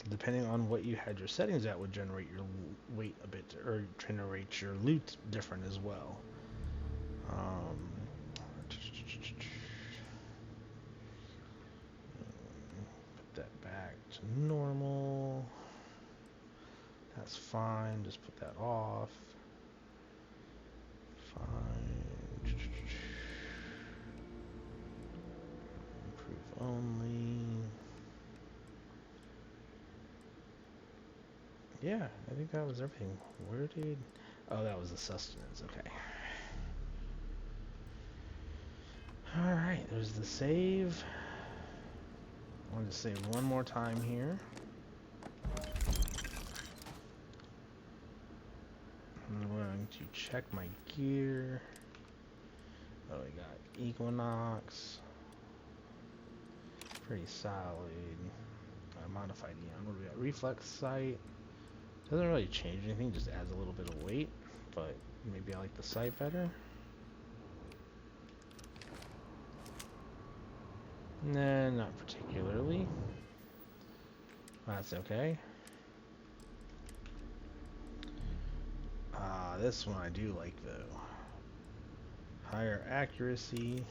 depending on what you had your settings at, would generate your weight a bit, or generate your loot different as well. Put that back to normal. That's fine. Just put that off. Fine. Improve only. Yeah, I think that was everything. Where did... Oh, that was the sustenance. Okay. Alright, there's the save. I want to save one more time here. I'm going to check my gear. Oh, we got Equinox. Pretty solid. Modified Neon. What do we got? Reflex Sight. Doesn't really change anything, just adds a little bit of weight. But maybe I like the sight better. Nah, not particularly. That's okay. This one I do like though. Higher accuracy.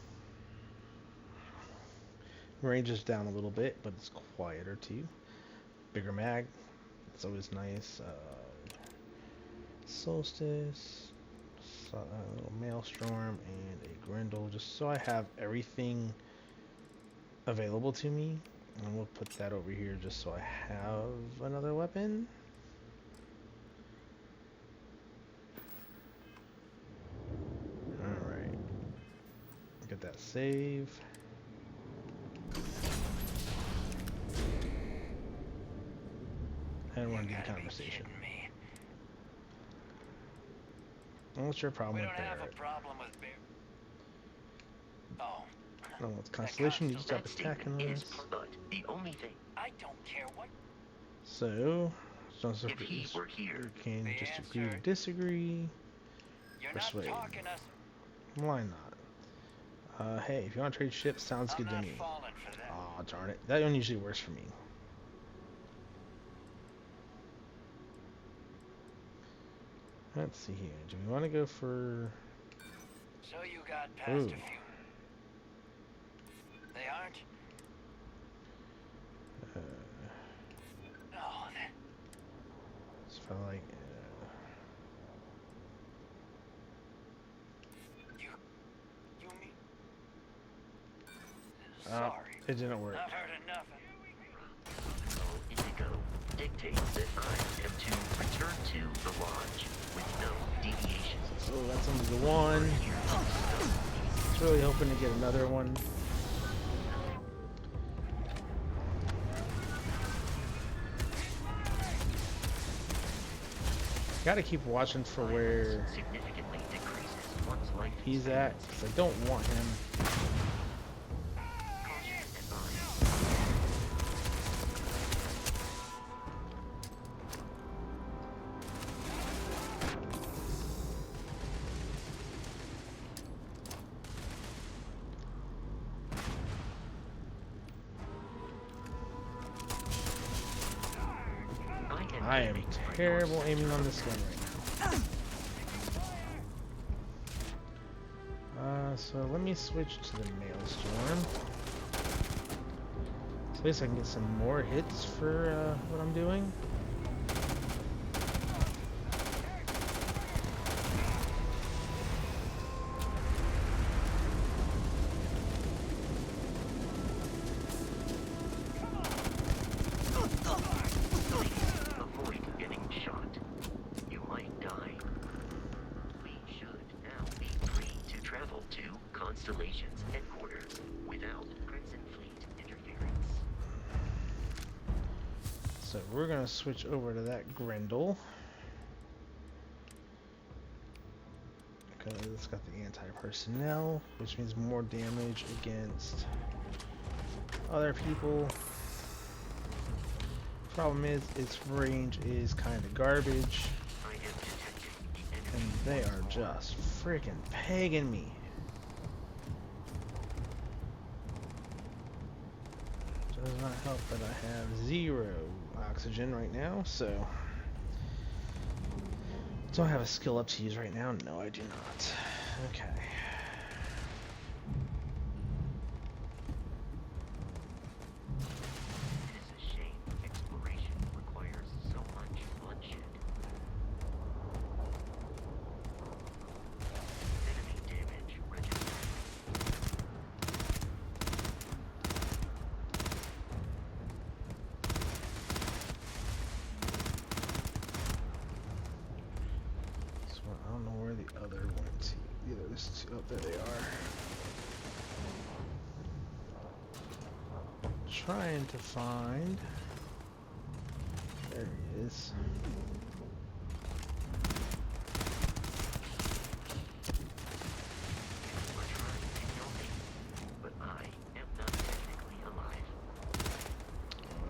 Range is down a little bit, but it's quieter too. Bigger mag. It's always nice. Solstice. A little Maelstrom and a Grendel. Just so I have everything available to me. And we'll put that over here just so I have another weapon. Alright. Get that save. I don't want to do the conversation. What's your problem with Barret? We don't have a problem with Barret. Oh. No, it's Constellation. You just stop attacking us. The only thing. I don't care what. So, if he were here, you can just agree or disagree. You're Persuade. not talking us. Why not? Hey, if you want to trade ships, sounds good to me. Falling for that. Aw, darn it. That one usually works for me. Let's see here. Do we want to go for... So you got past Ooh. a few. They aren't? Oh, then. Just felt like... You mean? Sorry. It didn't work. I've heard of nothing. Indigo dictates that I am to return to the lodge with no deviations. So that's only the one. It's really hoping to get another one. Gotta keep watching for where Significantly decreases one's life he's at, because I don't want him. I am terrible aiming on this gun right now. So let me switch to the Maelstrom. So at least I can get some more hits for what I'm doing. Constellation's headquarters without Crimson Fleet interference. So we're gonna switch over to that Grendel. Because it's got the anti-personnel, which means more damage against other people. Problem is, its range is kind of garbage. I am detecting the And They are just freaking pegging me. Does not help that I have 0 oxygen right now, so... Do I have a skill up to use right now? No, I do not. Okay. It is a shame exploration requires so much bloodshed. Enemy damage registered. So I don't know where the other went. Either this two, oh, there they are. Trying to find. There he is. You are trying to kill me, but I am not technically alive.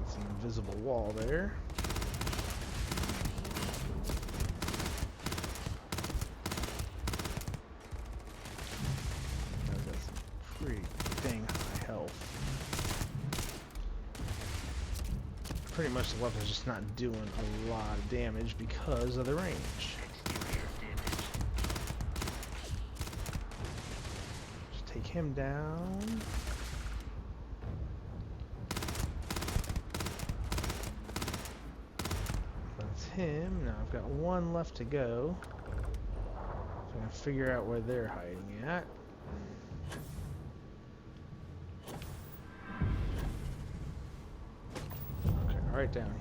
That's an invisible wall there. I've got some pretty dang high health. Pretty much the weapon's just not doing a lot of damage because of the range. Exterior damage. Just take him down. That's him. Now I've got one left to go. So I can figure out where they're hiding at. Okay, right down here.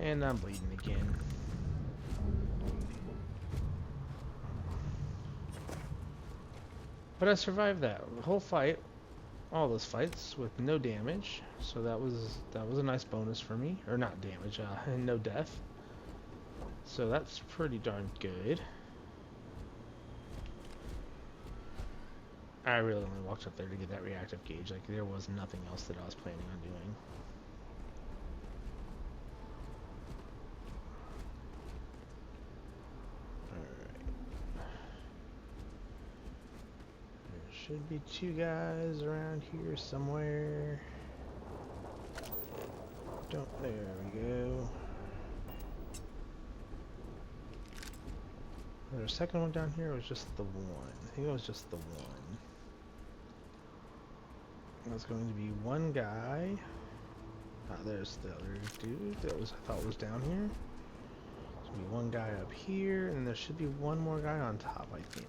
And I'm bleeding again. But I survived that whole fight, all those fights with no damage. So that was a nice bonus for me, or not damage, no death. So that's pretty darn good. I really only walked up there to get that reactive gauge. Like there was nothing else that I was planning on doing. Should be 2 guys around here somewhere. There we go. Was there a second one down here, or was just the one? I think it was just the one. There's going to be one guy. Ah, there's the other dude that I thought was down here. There's going to be one guy up here, and there should be one more guy on top, I think.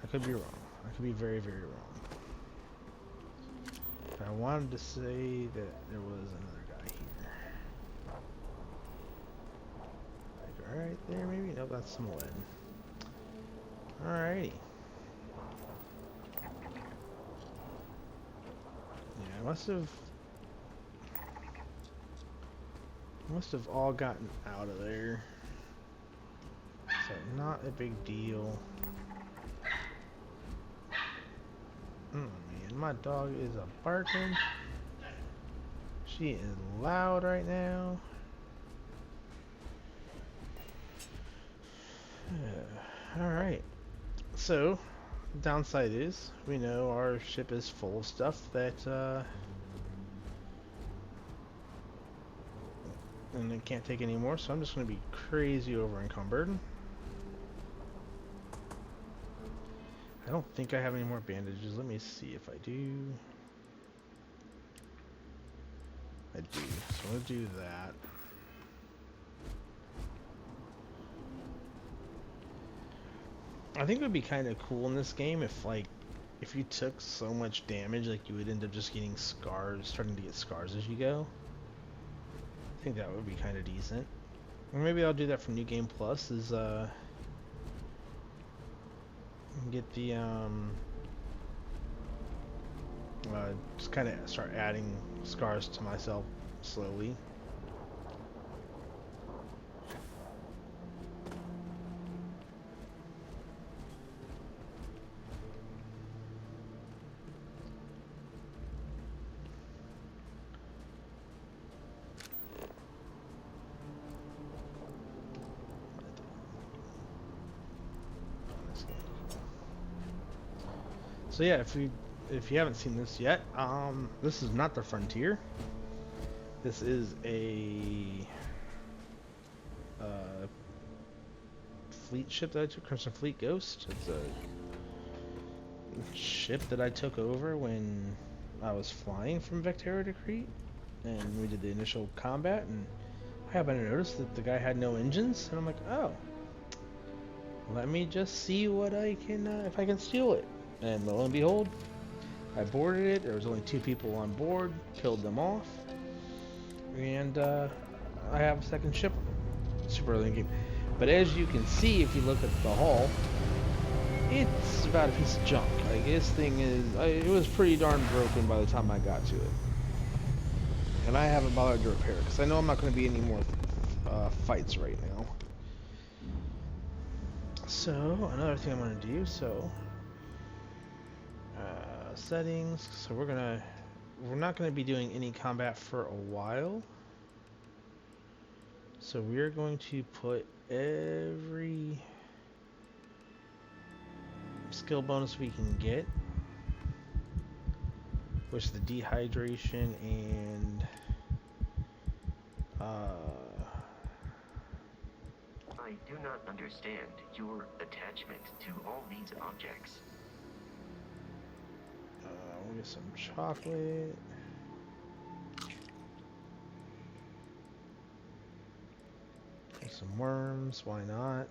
I could be wrong. I could be very, very wrong. But I wanted to say that there was another guy here. Like right there, maybe? Nope, that's some lead. Alrighty. Yeah, I must have all gotten out of there. So not a big deal. Man, my dog is a barking. She is loud right now. Alright. So, the downside is, we know our ship is full of stuff that, and it can't take any more, so I'm just going to be crazy over encumbered. I don't think I have any more bandages. Let me see if I do. I do. So I'm going to do that. I think it would be kind of cool in this game if, like, if you took so much damage, like, you would end up just getting scars, starting to get scars as you go. I think that would be kind of decent. Or maybe I'll do that for New Game Plus, is, get the just kind of start adding scars to myself slowly. So yeah, if you haven't seen this yet, this is not the Frontier. This is a fleet ship that I took, Crimson Fleet Ghost. It's a ship that I took over when I was flying from Vectera to Crete, and we did the initial combat, and I happened to notice that the guy had no engines, and I'm like, oh, let me just see what I can, if I can steal it. And lo and behold, I boarded it. There was only 2 people on board, killed them off, and I have a second ship. Super early in the game. But as you can see, if you look at the hull, it's about a piece of junk. Like, this thing is, it was pretty darn broken by the time I got to it. And I haven't bothered to repair it, because I know I'm not going to be any more fights right now. So, another thing I'm going to do, settings, so we're not going to be doing any combat for a while. So we're going to put every skill bonus we can get, which is the dehydration and I do not understand your attachment to all these objects. We'll get some chocolate. And some worms, why not?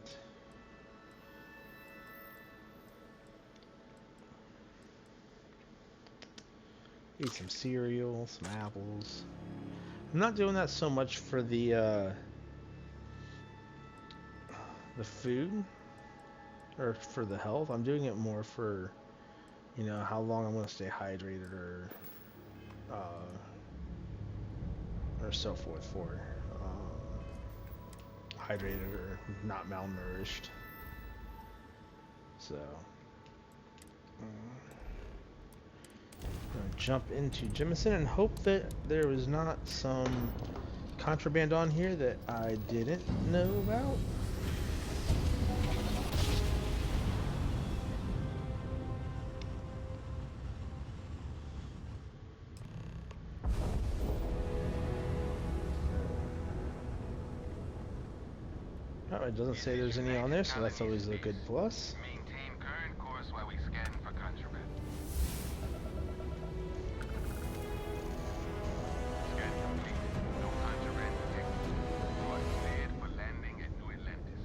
Eat some cereal, some apples. I'm not doing that so much for the food or for the health. I'm doing it more for, you know, how long I'm going to stay hydrated or so forth for hydrated or not malnourished. So I'm gonna jump into Jemison and hope that there was not some contraband on here that I didn't know about. It doesn't say there's any on there, so that's always a good plus. Maintain current course while we scan for contraband. Scan complete. No contraband detected. Port cleared for landing at New Atlantis.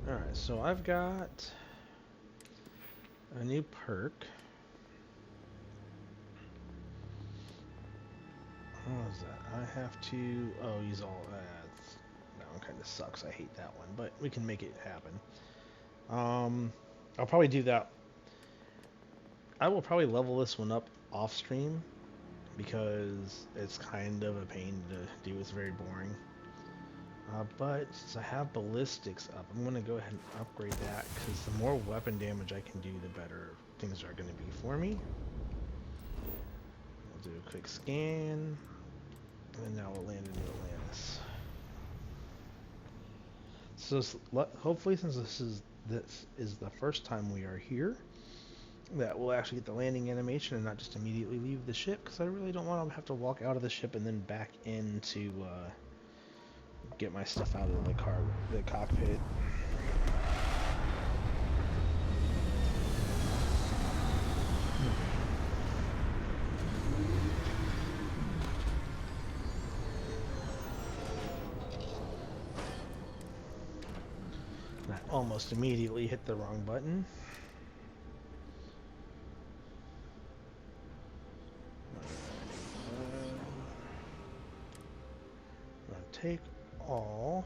Alright, so I've got a new perk. What is that? I have to use all that one kind of sucks. I hate that one, but we can make it happen. I'll probably do that. I will probably level this one up off stream because it's kind of a pain to do. It's very boring. But since I have ballistics up, I'm going to go ahead and upgrade that because the more weapon damage I can do, the better things are going to be for me. We'll do a quick scan. And now we'll land in New Atlantis. So hopefully, since this is the first time we are here, that we'll actually get the landing animation and not just immediately leave the ship, because I really don't want to have to walk out of the ship and then back in to get my stuff out of the cockpit. Almost immediately hit the wrong button. I'm going to take all.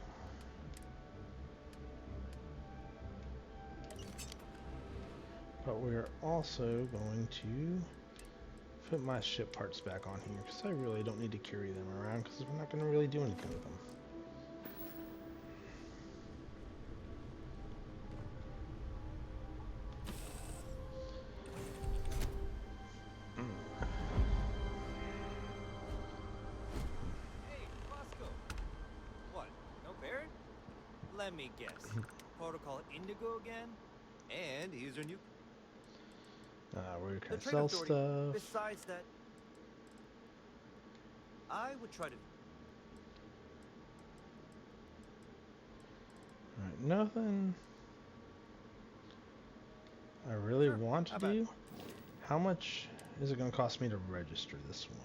But we're also going to put my ship parts back on here because I really don't need to carry them around because we're not going to really do anything with them. Let me guess. Protocol Indigo again? And here's our new... We're The gonna Trade sell Authority, stuff. besides that... I would try to... Alright, nothing I really Sure, want to how about do. How much is it going to cost me to register this one?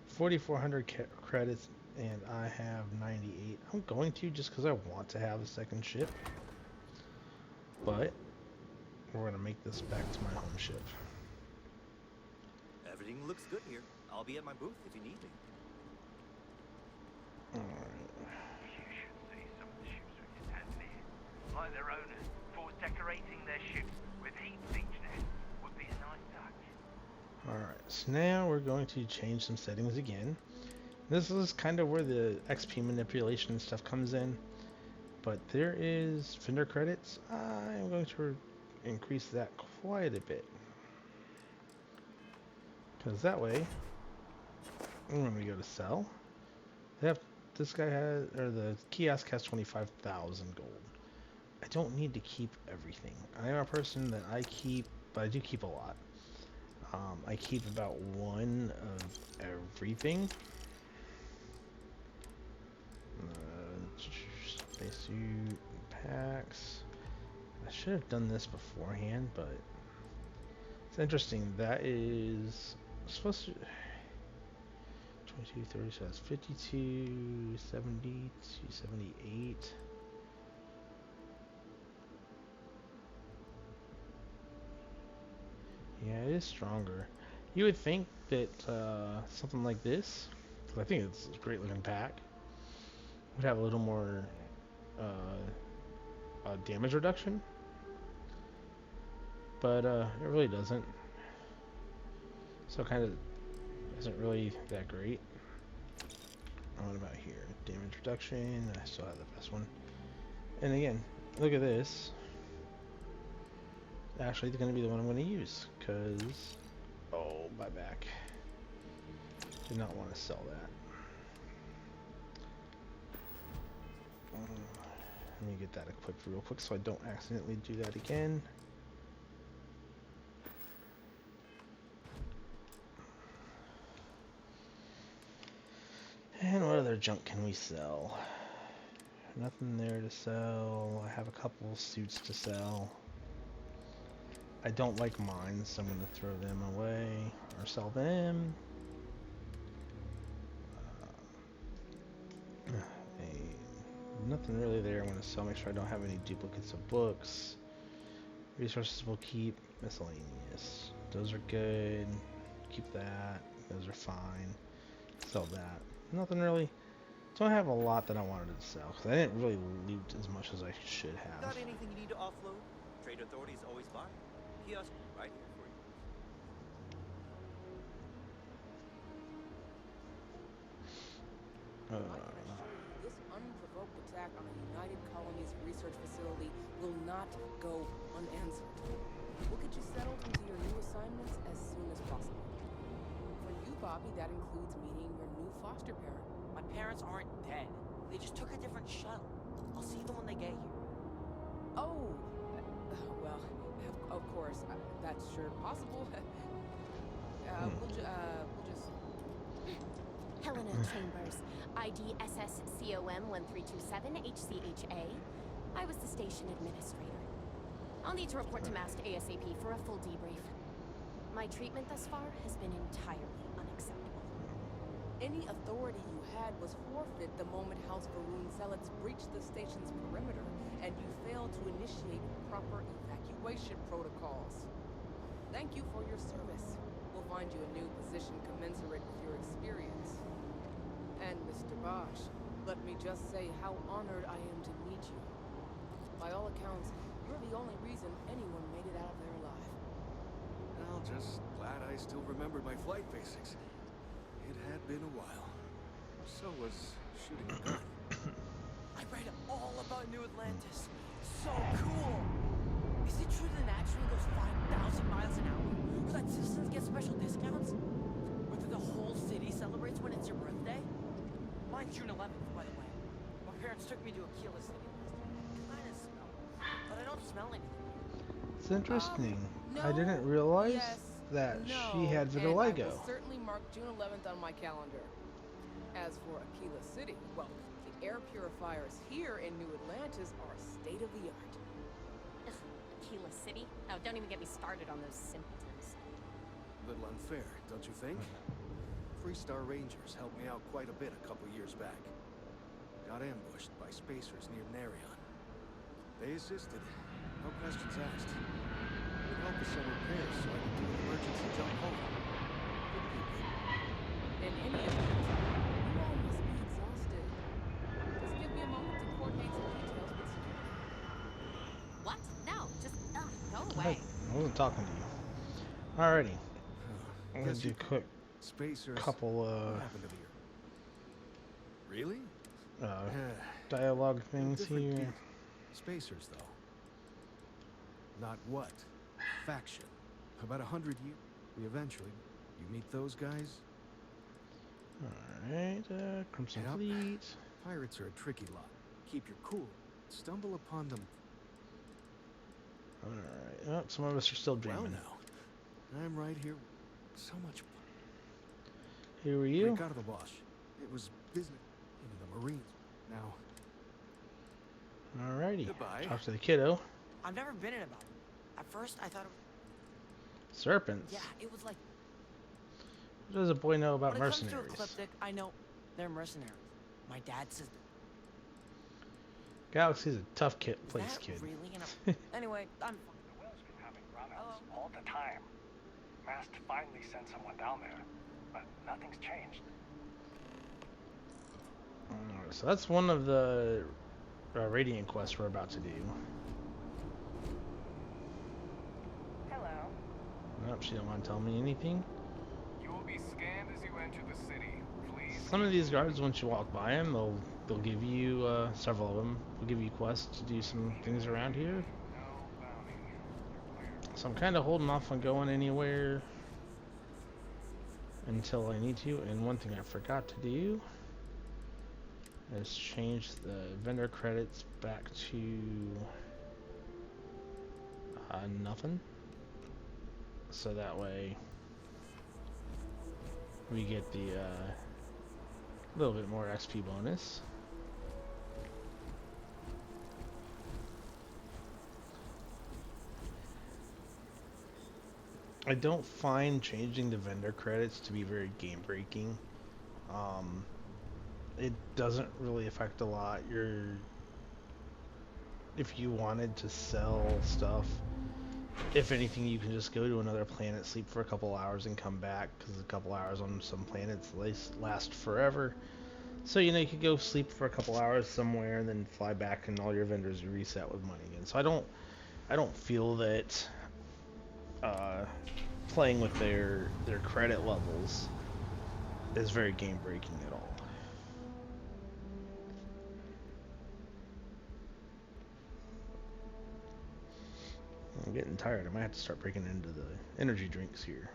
4,400 credits, and I have 98. I'm going to just because I want to have a second ship. But we're going to make this back to my home ship. Everything looks good here. I'll be at my booth if you need me. Alright. You should see some of the ships we can have there. Like their owners, thought decorating their ships with heat each net would be a nice touch. Alright, so now we're going to change some settings again. This is kind of where the XP manipulation and stuff comes in. But there is vendor credits. I'm going to increase that quite a bit. Because that way, when we go to sell, they have, this guy has, or the kiosk has 25,000 gold. I don't need to keep everything. I am a person that I keep, but I do keep a lot. I keep about one of everything. Spacesuit, packs. I should have done this beforehand, but it's interesting. That is supposed to 22, 30, so that's 52, 70, 278. Yeah, it is stronger. You would think that something like this, 'cause I think it's a great looking pack, would have a little more damage reduction, but it really doesn't. So kind of isn't really that great. What about here? Damage reduction. I still have the best one. And again, look at this. Actually, it's going to be the one I'm going to use because my back. Did not want to sell that. Let me get that equipped real quick so I don't accidentally do that again. And what other junk can we sell? Nothing there to sell. I have a couple suits to sell. I don't like mine, so I'm going to throw them away or sell them. Nothing really there I want to sell. Make sure I don't have any duplicates of books. Resources we'll keep. Miscellaneous. Those are good. Keep that. Those are fine. Sell that. Nothing really. Don't have a lot that I wanted to sell because I didn't really loot as much as I should have. Got anything you need to offload? Trade Authority's always buying. Kiosk right here for you. This unprovoked attack on a United Colonies research facility will not go unanswered. We'll get you settled into your new assignments as soon as possible. For you, Bobby, that includes meeting your new foster parent. My parents aren't dead. They just took a different shuttle. I'll see them when they get here. Oh, well, of course, that's sure possible. We'll just... Helena Chambers, ID SSCOM-1327 HCHA. I was the station administrator. I'll need to report to MAST ASAP for a full debrief. My treatment thus far has been entirely unacceptable. Any authority you had was forfeit the moment House Varun zealots breached the station's perimeter, and you failed to initiate proper evacuation protocols. Thank you for your service. We'll find you a new position commensurate with your experience. And Mr. Bosch, let me just say how honored I am to meet you. By all accounts, you're the only reason anyone made it out of there alive. Well, just glad I still remembered my flight basics. It had been a while. So was shooting a gun. I read all about New Atlantis. So cool! Is it true the Naturally goes 5,000 miles an hour? Or that citizens get special discounts? Or that the whole city celebrates when it's your birthday? Mine's June 11th, by the way. My parents took me to Aquila City last year. It kinda smells. I don't smell anything. It's interesting. No, I didn't realize yes, that no, she had and I vitiligo. will certainly mark June 11th on my calendar. As for Aquila City, well, the air purifiers here in New Atlantis are state of the art. Ugh, Aquila City? Oh, don't even get me started on those simpletons. Little unfair, don't you think? Freestar Rangers helped me out quite a bit a couple years back. Got ambushed by spacers near Narion. They assisted, no questions asked. Would help with some repairs so I could do an emergency jump home. Good people. In any event, you all must be exhausted. Just give me a moment to coordinate some details with security. What? No, just, go I away. wasn't talking to you. Alrighty. I'm gonna Guess do you a quick Spacers. couple What happened to the Really? dialogue things Different here. deal. Spacers, though. Not what? Faction. About 100 years. We eventually. You meet those guys? Alright, Crimson Yep. Fleet. Pirates are a tricky lot. Keep your cool. Stumble upon them. Alright, oh, some of us are still Well, dreaming. now. I'm right here. So much fun. Who are you? Ricardo the Bosch. It was business. In the Marines. Now. Alrighty. Goodbye. Talk to the kiddo. I've never been in a battle. At first, I thought it was... Serpents. Yeah, it was like... What does a boy know about when it comes to mercenaries? Ecliptic, I know they're mercenaries. My dad says... Galaxy's a tough place, that kid. really anyway, I'm... The Will's been having run-outs all the time. Mast finally sent someone down there, but nothing's changed. Alright, so that's one of the Radiant quests we're about to do. Hello. Nope, she don't want to tell me anything. You will be scanned as you enter the city. Please. Some of these guards, once you walk by them, they'll give you several of them. Will give you quests to do some things around here. So I'm kind of holding off on going anywhere until I need to. And one thing I forgot to do is change the vendor credits back to nothing. So that way we get the little bit more XP bonus. I don't find changing the vendor credits to be very game breaking. It doesn't really affect a lot. If you wanted to sell stuff, if anything, you can just go to another planet, sleep for a couple hours, and come back, because a couple hours on some planets last forever. So, you know, you could go sleep for a couple hours somewhere and then fly back, and all your vendors are reset with money again. So I don't feel that playing with their credit levels is very game breaking at all. I'm getting tired. I might have to start breaking into the energy drinks here.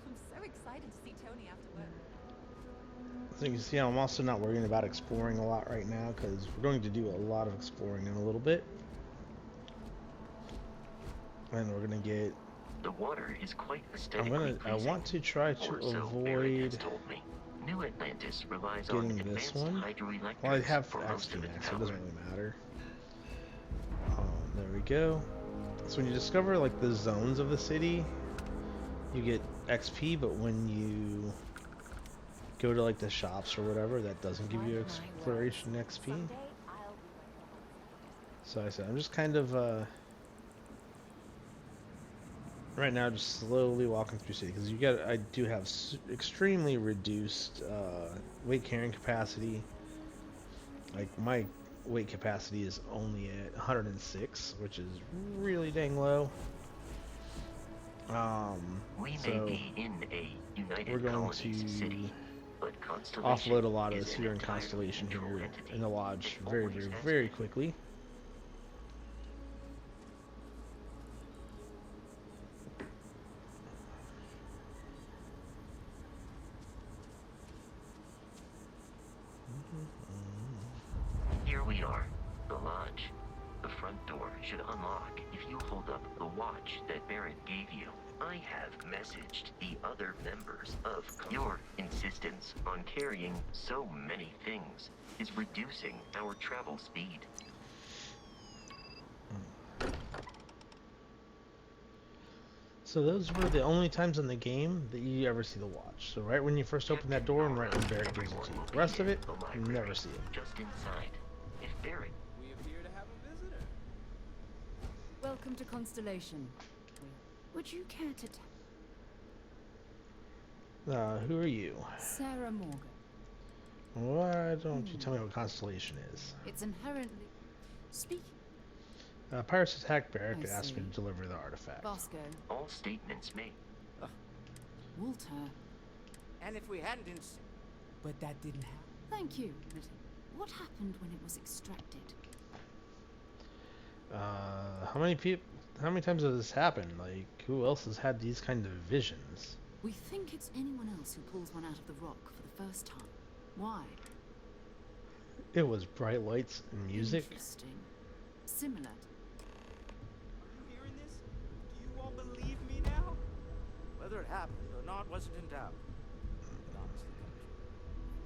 I'm so excited to see Tony after work. So you can see I'm also not worrying about exploring a lot right now because we're going to do a lot of exploring in a little bit. And we're going to get... The water is quite aesthetically I want to try to or so Eric avoid has told me. New Atlantis relies on getting this advanced one. hydroelectrics Well, I have for most XP of its max, so it power. doesn't really matter. There we go. So when you discover like the zones of the city, you get XP, but when you go to like the shops or whatever, that doesn't give you exploration XP. So I said I'm just kind of right now just slowly walking through city because I do have extremely reduced weight carrying capacity. Like my weight capacity is only at 106, which is really dang low. We So may be in a United we're going Colonies to city, but Constellation offload a lot of is this an here in entirely Constellation neutral here entity. in the lodge It very, always very, has very been. quickly. watch that Barrett gave you. I have messaged the other members of your insistence on carrying so many things is reducing our travel speed. So those were the only times in the game that you ever see the watch. So right when you first open that door and right when Barrett gives it to you. The rest of it, you never see it. Just inside. If Barrett... We appear to have a visitor. Welcome to Constellation. Would you care to tell? Who are you? Sarah Morgan. Why don't you tell me what Constellation is? It's inherently... Speaking. Pirates attacked Barrett to I ask me see. to deliver the artifact. Bosco. All statements made. Walter. And if we hadn't But that didn't happen. Thank you. But what happened when it was extracted? How many times has this happened? Like, who else has had these kind of visions? We think it's anyone else who pulls one out of the rock for the first time. Why? It was bright lights and music. Interesting. Similar. Are you hearing this? Do you all believe me now? Whether it happened or not wasn't in doubt. But honestly,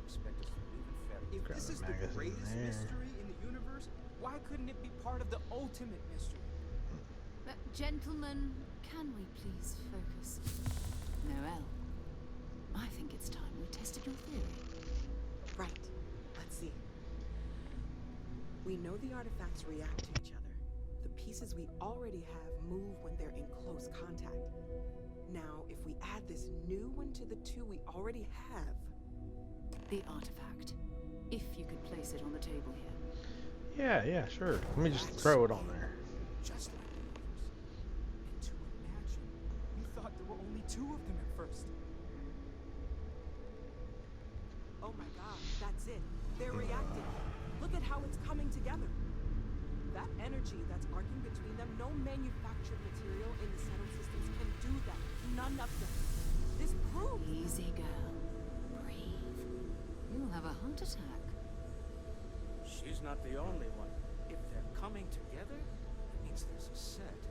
expect us to believe in fairy. If Grab this a is the magazine greatest there. mystery in the universe, why couldn't it be part of the ultimate mystery? Gentlemen, can we please focus? Noelle, I think it's time we tested your theory. Right. Let's see. We know the artifacts react to each other. The pieces we already have move when they're in close contact. Now, if we add this new one to the two we already have... The artifact. If you could place it on the table here. Yeah, sure. Let me just throw it on there. Just like the universe. And to imagine, we thought there were only two of them at first. Oh my god, that's it. They're reacting. Look at how it's coming together. That energy that's arcing between them, no manufactured material in the settled systems can do that. None of them. This proves... Easy, girl. Breathe. You'll have a heart attack. She's not the only one. If they're coming together, it means there's a set.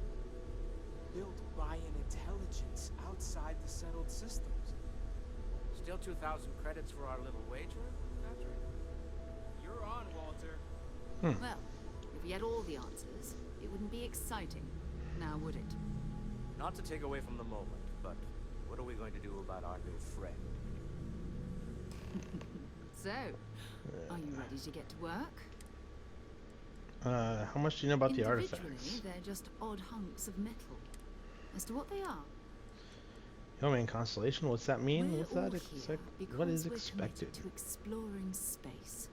Built by an intelligence outside the settled systems. Still 2,000 credits for our little wager, Patrick? You're on, Walter. Well, if we had all the answers, it wouldn't be exciting. Now, would it? Not to take away from the moment, but what are we going to do about our new friend? So, are you ready to get to work? How much do you know about the artifacts? Individually, they're just odd hunks of metal. As to what they are, Oh man, Constellation, what's that mean? we're What's all that here what is because we're expected? committed to exploring space.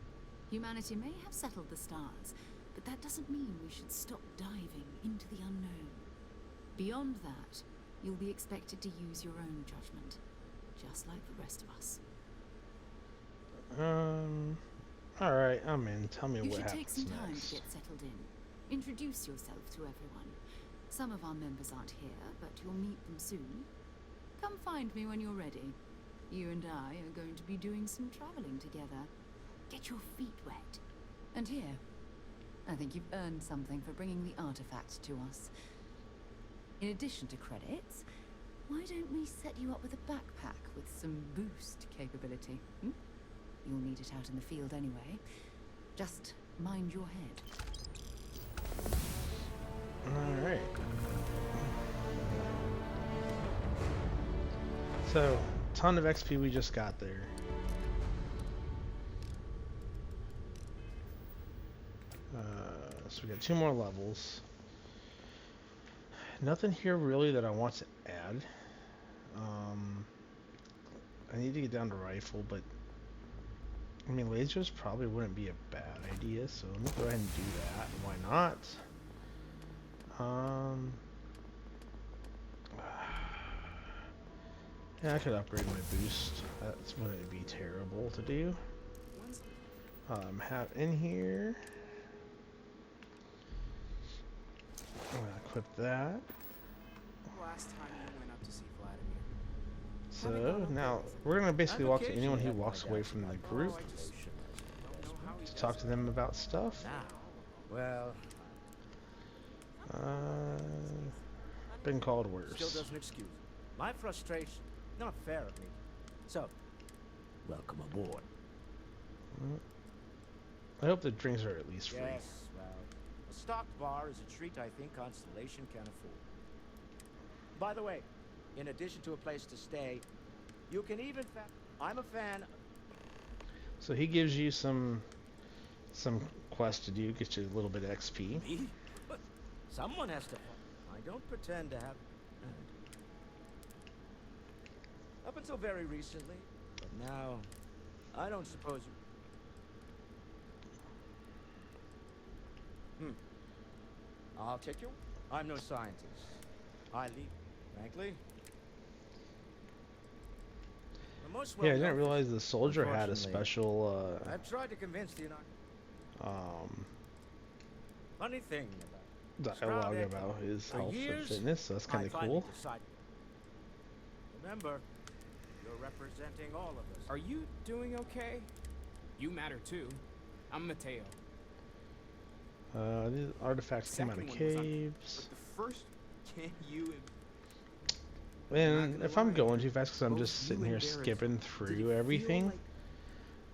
Humanity may have settled the stars, but that doesn't mean we should stop diving into the unknown. Beyond that, you'll be expected to use your own judgment, just like the rest of us. Alright, I'm in. Tell me You what should take happens some time next. to get settled in. Introduce yourself to everyone. Some of our members aren't here, but you'll meet them soon. Come find me when you're ready. You and I are going to be doing some traveling together. Get your feet wet. And here, I think you've earned something for bringing the artifact to us. In addition to credits, why don't we set you up with a backpack with some boost capability? You'll need it out in the field anyway. Just mind your head. Alright. So, ton of XP we just got there. So we got 2 more levels. Nothing here really that I want to add. I need to get down to rifle, but I mean lasers probably wouldn't be a bad idea, so let me go ahead and do that. Why not? Yeah, I could upgrade my boost. That wouldn't be terrible to do. Have in here. I'm gonna equip that. Last time you went up to see Vladimir. So now we're gonna basically walk to anyone who walks away from the group to talk to them about stuff. Well, Been called worse. Still doesn't excuse it. My frustration, not fair of me. So, welcome aboard. I hope the drinks are at least free. Yes, well, a stocked bar is a treat I think Constellation can afford. By the way, in addition to a place to stay, you can even I'm a fan. So he gives you some quest to do, get you a little bit of XP. Me? Someone has to. I don't pretend to have. Up until very recently, but now, I don't suppose you. I'll take you. I'm no scientist. I lead, frankly. The most Yeah, I didn't realize the soldier had a special I've tried to convince the funny thing about dialogue about his health and fitness, so that's kind of cool. Remember, you're representing all of us. Are you doing okay? You matter too. I'm Mateo. These artifacts came out of caves. But the first, can you? And if I'm going too fast because I'm just sitting here skipping through everything,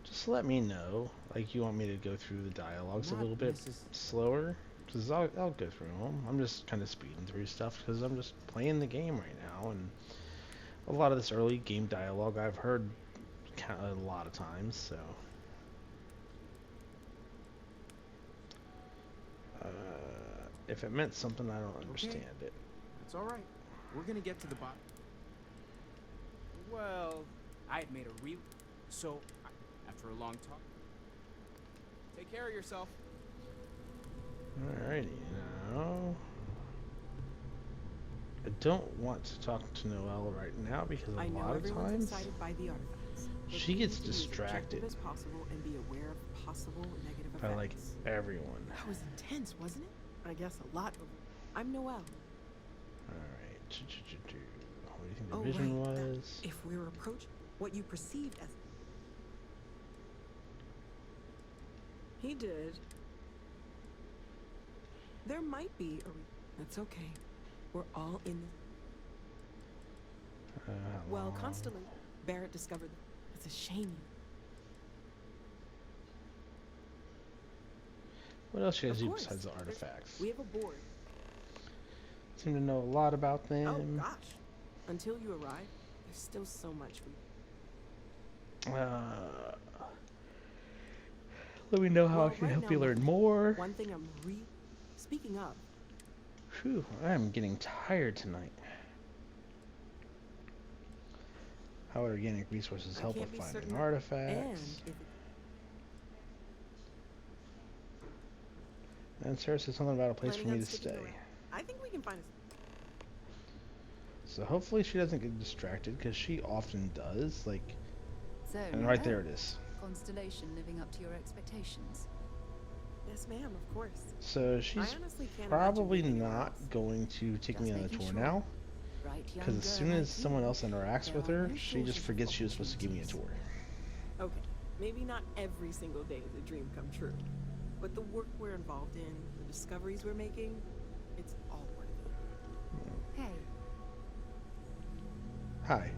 just let me know. Like you want me to go through the dialogues a little bit slower, because I'll go through them. I'm just kind of speeding through stuff because I'm just playing the game right now, and a lot of this early game dialogue I've heard a lot of times, so. If it meant something, I don't understand it. It's all right. We're gonna get to the bottom. Well, I had made a real. So, after a long talk, take care of yourself. Alrighty, now. I don't want to talk to Noelle right now because a lot of times by the artifacts, she gets distracted as possible and be aware of possible negative by effects. like everyone. That was intense, wasn't it? I guess a lot of. I'm Noelle. Alright. What do you think the Oh, vision right. was? If we're approaching what you perceived as. He did. There might be a. That's okay. We're all in. Well, Constellation. Barrett discovered. It's a shame. What else you guys Of do course. besides the artifacts? We have a board. Seem to know a lot about them. Oh gosh. Until you arrive, there's still so much we. Let me know how I can help you learn more. One thing I'm speaking of. Phew, I am getting tired tonight. How would organic resources help with finding artifacts? And Sarah said something about a place for me to stay. I think we can find So hopefully she doesn't get distracted, because she often does. Like, So, and right there it is. Constellation living up to your expectations. Yes, ma'am, of course. So she's probably not going to take me on the tour now, because as soon as someone else interacts with her, she just forgets she was supposed to give me a tour. Okay, maybe not every single day is a dream come true, but the work we're involved in, the discoveries we're making, it's all worth it. Hey. Hi.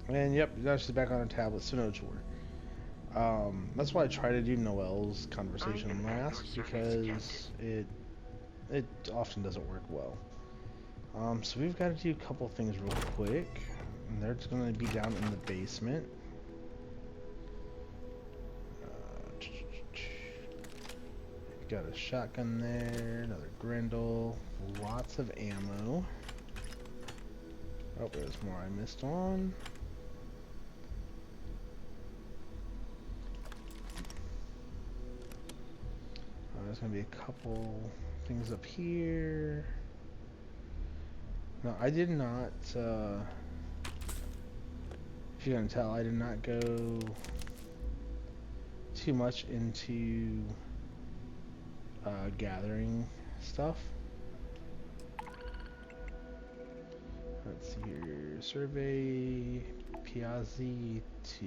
And yep, now she's back on her tablet, so no tour. That's why I try to do Noelle's conversation last, because it often doesn't work well. So we've got to do a couple things real quick, and they're going to be down in the basement. Got a shotgun there, another Grendel, lots of ammo. Oh, there's more I missed on. There's gonna be a couple things up here. No, I did not, if you can tell, I did not go too much into gathering stuff. Let's see here, survey Piazzi 2.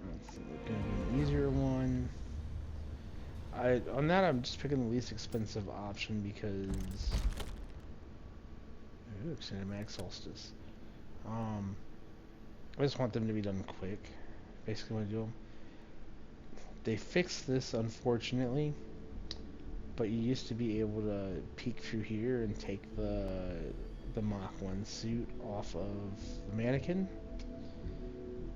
Let's see, it's gonna be an easier one. On that, I'm just picking the least expensive option because Ooh, Cinematic Solstice. I just want them to be done quick. Basically, want to do them. They fixed this, unfortunately, but you used to be able to peek through here and take the Mach 1 suit off of the mannequin.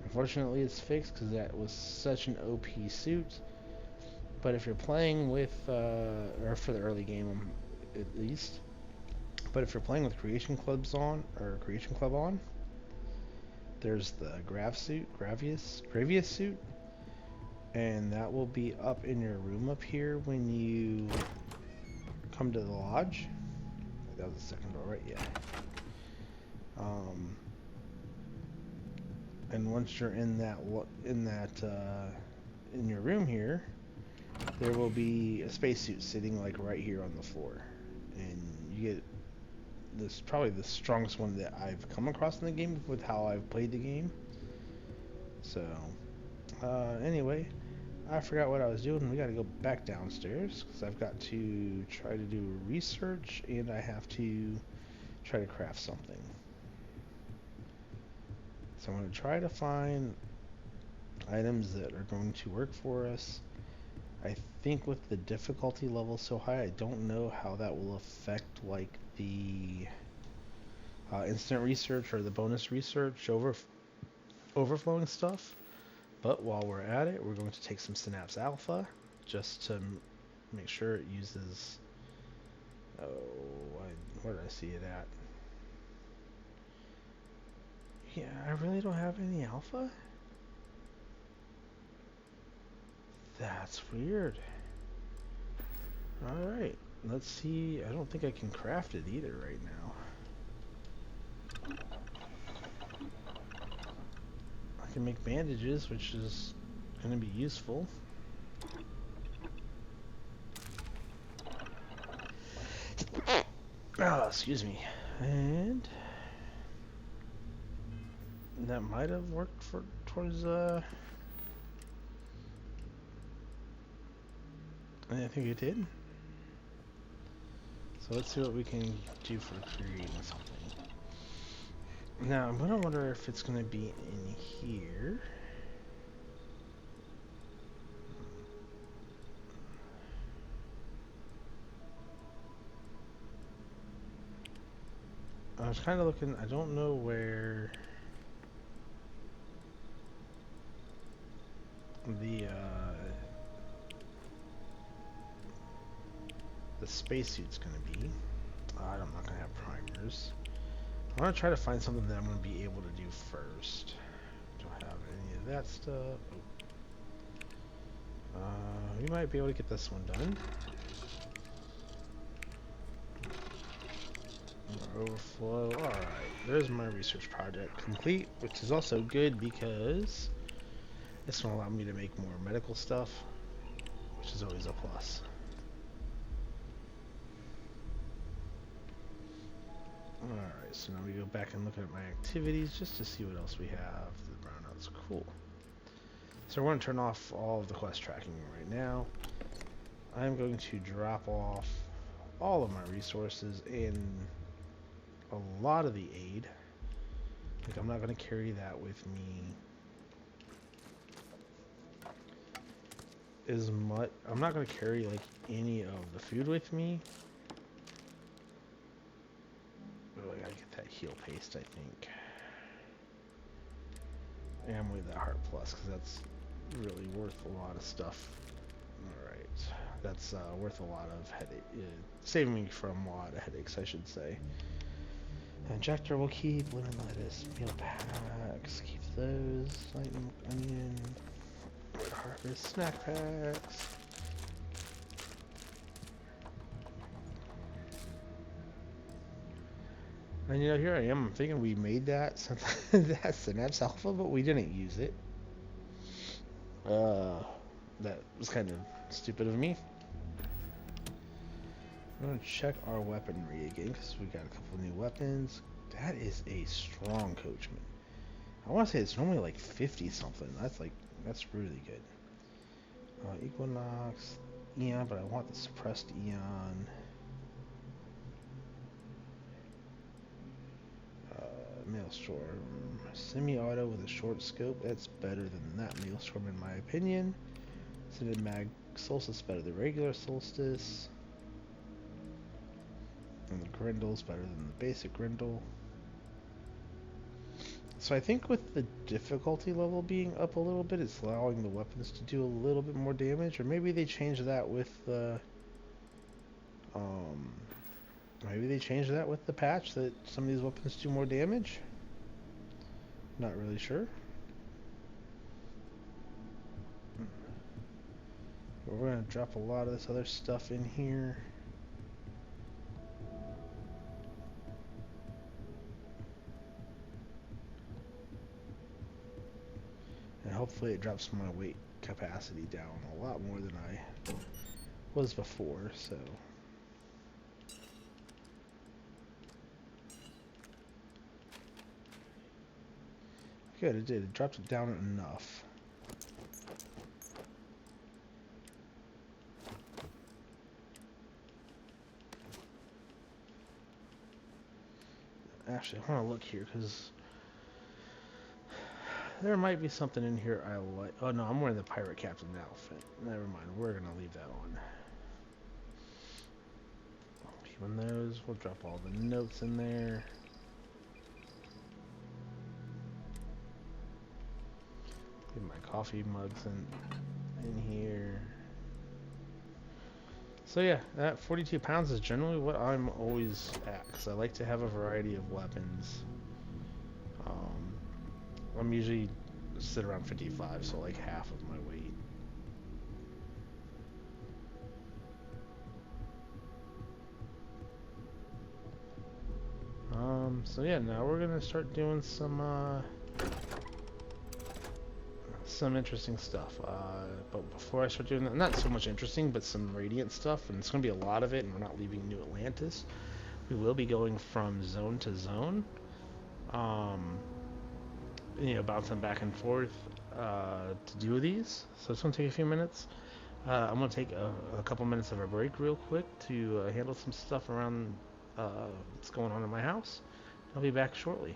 Unfortunately, it's fixed because that was such an OP suit. But if you're playing with, or for the early game at least, but if you're playing with Creation Club on, there's the Gravius suit, and that will be up in your room up here when you come to the lodge. That was the second door, right? Yeah. And once you're in your room here, there will be a spacesuit sitting like right here on the floor, and you get this probably the strongest one that I've come across in the game with how I've played the game. So, anyway, I forgot what I was doing. We got to go back downstairs because I've got to try to do research and I have to try to craft something. So I'm going to try to find items that are going to work for us. I think with the difficulty level so high, I don't know how that will affect like the instant research or the bonus research overflowing stuff. But while we're at it, we're going to take some Synapse Alpha just to make sure it uses... where did I see it at? Yeah, I really don't have any alpha? That's weird. Alright, let's see. I don't think I can craft it either right now. I can make bandages, which is going to be useful. Oh, excuse me. And that might have worked towards I think it did. So let's see what we can do for creating something. Now I'm gonna wonder if it's gonna be in here. I was kind of looking. I don't know where the spacesuit's gonna be. I'm not gonna have primers. I'm gonna try to find something that I'm gonna be able to do first. Don't have any of that stuff. We might be able to get this one done. Overflow. Alright, there's my research project complete, which is also good because this will allow me to make more medical stuff, which is always a plus. Alright, so now we go back and look at my activities just to see what else we have. The brownouts, cool. So we're going to turn off all of the quest tracking right now. I'm going to drop off all of my resources and a lot of the aid. Like, I'm not going to carry that with me as much. I'm not going to carry like any of the food with me. Oh, I gotta get that heal paste, I think. And with that heart plus, because that's really worth a lot of stuff. Alright, that's worth a lot of headache, saving me from a lot of headaches, I should say. Injector will keep, lemon lettuce, meal packs, keep those, light onion, harvest, snack packs. And you know, here I am, I'm thinking we made that, that Synapse Alpha, but we didn't use it. That was kind of stupid of me. I'm going to check our weaponry again, because we got a couple new weapons. That is a strong coachman. I want to say it's normally like 50 something. That's really good. Equinox, Eon, but I want the suppressed Eon. Maelstrom. Semi-auto with a short scope. That's better than that Maelstrom in my opinion. Extended mag Solstice better than regular Solstice. And the Grendel's better than the basic Grendel. So I think with the difficulty level being up a little bit, it's allowing the weapons to do a little bit more damage. Or maybe they changed that with the patch, that some of these weapons do more damage. Not really sure. But we're gonna drop a lot of this other stuff in here. And hopefully it drops my weight capacity down a lot more than I was before, so. Good, it did. It dropped it down enough. Actually, I want to look here, because there might be something in here I like. Oh no, I'm wearing the pirate captain outfit. Never mind, we're gonna leave that on. Keeping those, we'll drop all the notes in there. Get my coffee mugs in here. So yeah, that 42 pounds is generally what I'm always at, because I like to have a variety of weapons. I'm usually sit around 55, so like half of my weight. So yeah, now we're gonna start doing some interesting stuff. But before I start doing that, not so much interesting, but some Radiant stuff, and it's gonna be a lot of it, and we're not leaving New Atlantis. We will be going from zone to zone. You know, bouncing back and forth to do these. So it's going to take a few minutes. I'm going to take a couple minutes of a break real quick to handle some stuff around what's going on in my house. I'll be back shortly.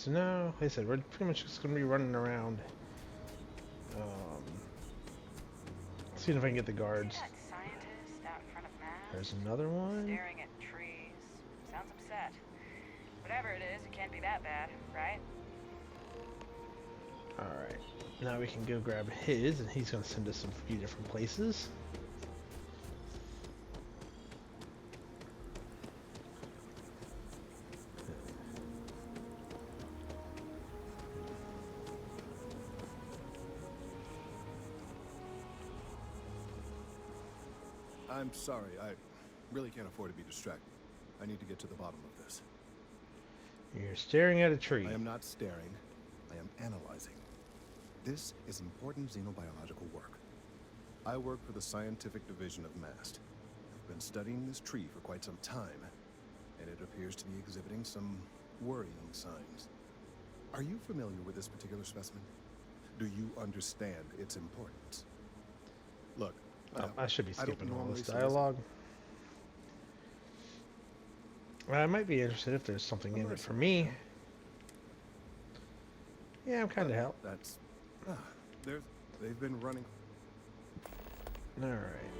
so now, like I said, we're pretty much just gonna be running around, seeing if I can get the guards. See that scientist out in front of Mass? There's another one. Staring at trees. Sounds upset. Whatever it is, it can't be that bad, right? Alright, now we can go grab his, and he's gonna send us some few different places. I'm sorry, I really can't afford to be distracted. I need to get to the bottom of this. You're staring at a tree. I am not staring, I am analyzing. This is important xenobiological work. I work for the scientific division of MAST. I've been studying this tree for quite some time, and it appears to be exhibiting some worrying signs. Are you familiar with this particular specimen? Do you understand its importance? Look, I should be skipping all this dialogue. I might be interested if there's something in it for me. Yeah, I'm kind of help. That's... they've been running... Alright.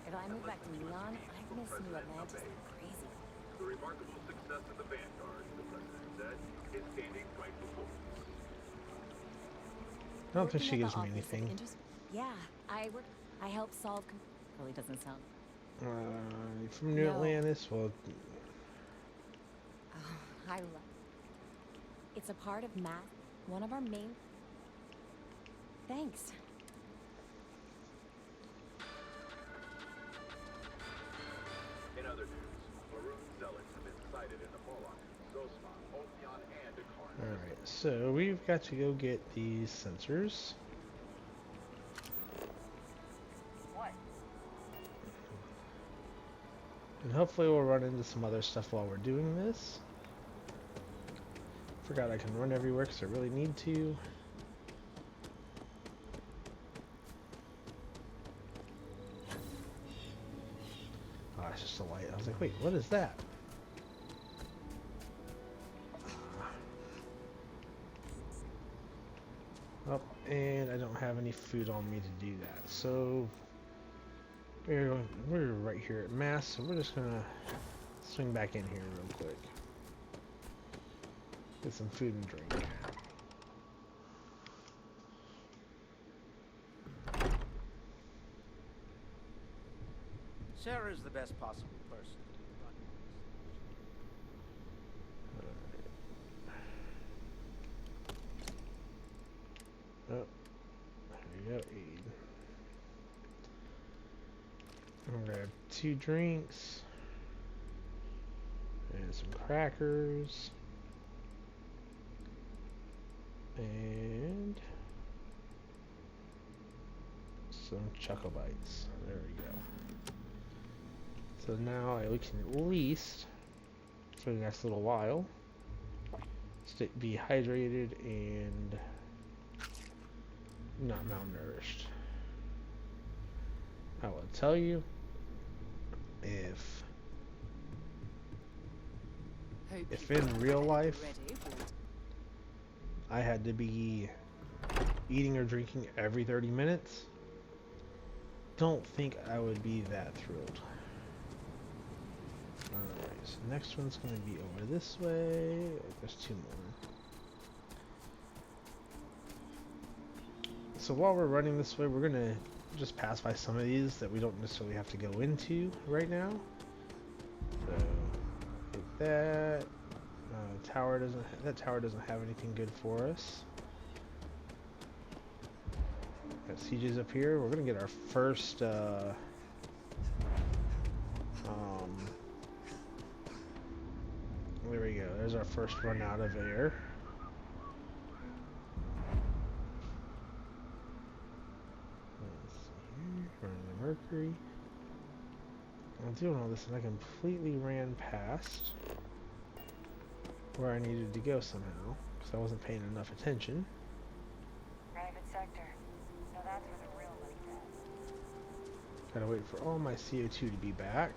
If I move back to Neon, I'd miss New Atlantis like crazy. The remarkable success of the Vanguard, the president said, is standing right before us. I don't think she gives me anything. Yeah, I help solve. Really doesn't sound. From New Atlantis, well. Oh, I love. It's a part of math. One of our main. Thanks. In other news, Maroon zealots have been sighted in the Moloch, Zosma, Ophion, and Akarn. Alright, so we've got to go get these sensors. What? And hopefully we'll run into some other stuff while we're doing this. Forgot I can run everywhere because I really need to. Oh, it's just a light. I was like, wait, what is that? Oh, and I don't have any food on me to do that. So we're right here at Mass, so we're just gonna swing back in here real quick. Get some food and drink. Sarah's the best possible person. Oh, there you go, aid. I'm gonna grab 2 drinks and some crackers and some Choco Bites. There we go. So now we can at least, for the next little while, be hydrated and not malnourished. I will tell you, if in real life I had to be eating or drinking every 30 minutes, don't think I would be that thrilled. Alright, so next one's going to be over this way. There's 2 more. So while we're running this way, we're going to just pass by some of these that we don't necessarily have to go into right now. So, hit that. That tower doesn't have anything good for us. Got sieges up here. We're going to get our first there we go. There's our first run out of air. Let's see here. Running the Mercury. I'm doing all this and I completely ran past where I needed to go somehow because I wasn't paying enough attention. Private sector. No Gotta wait for all my CO2 to be back.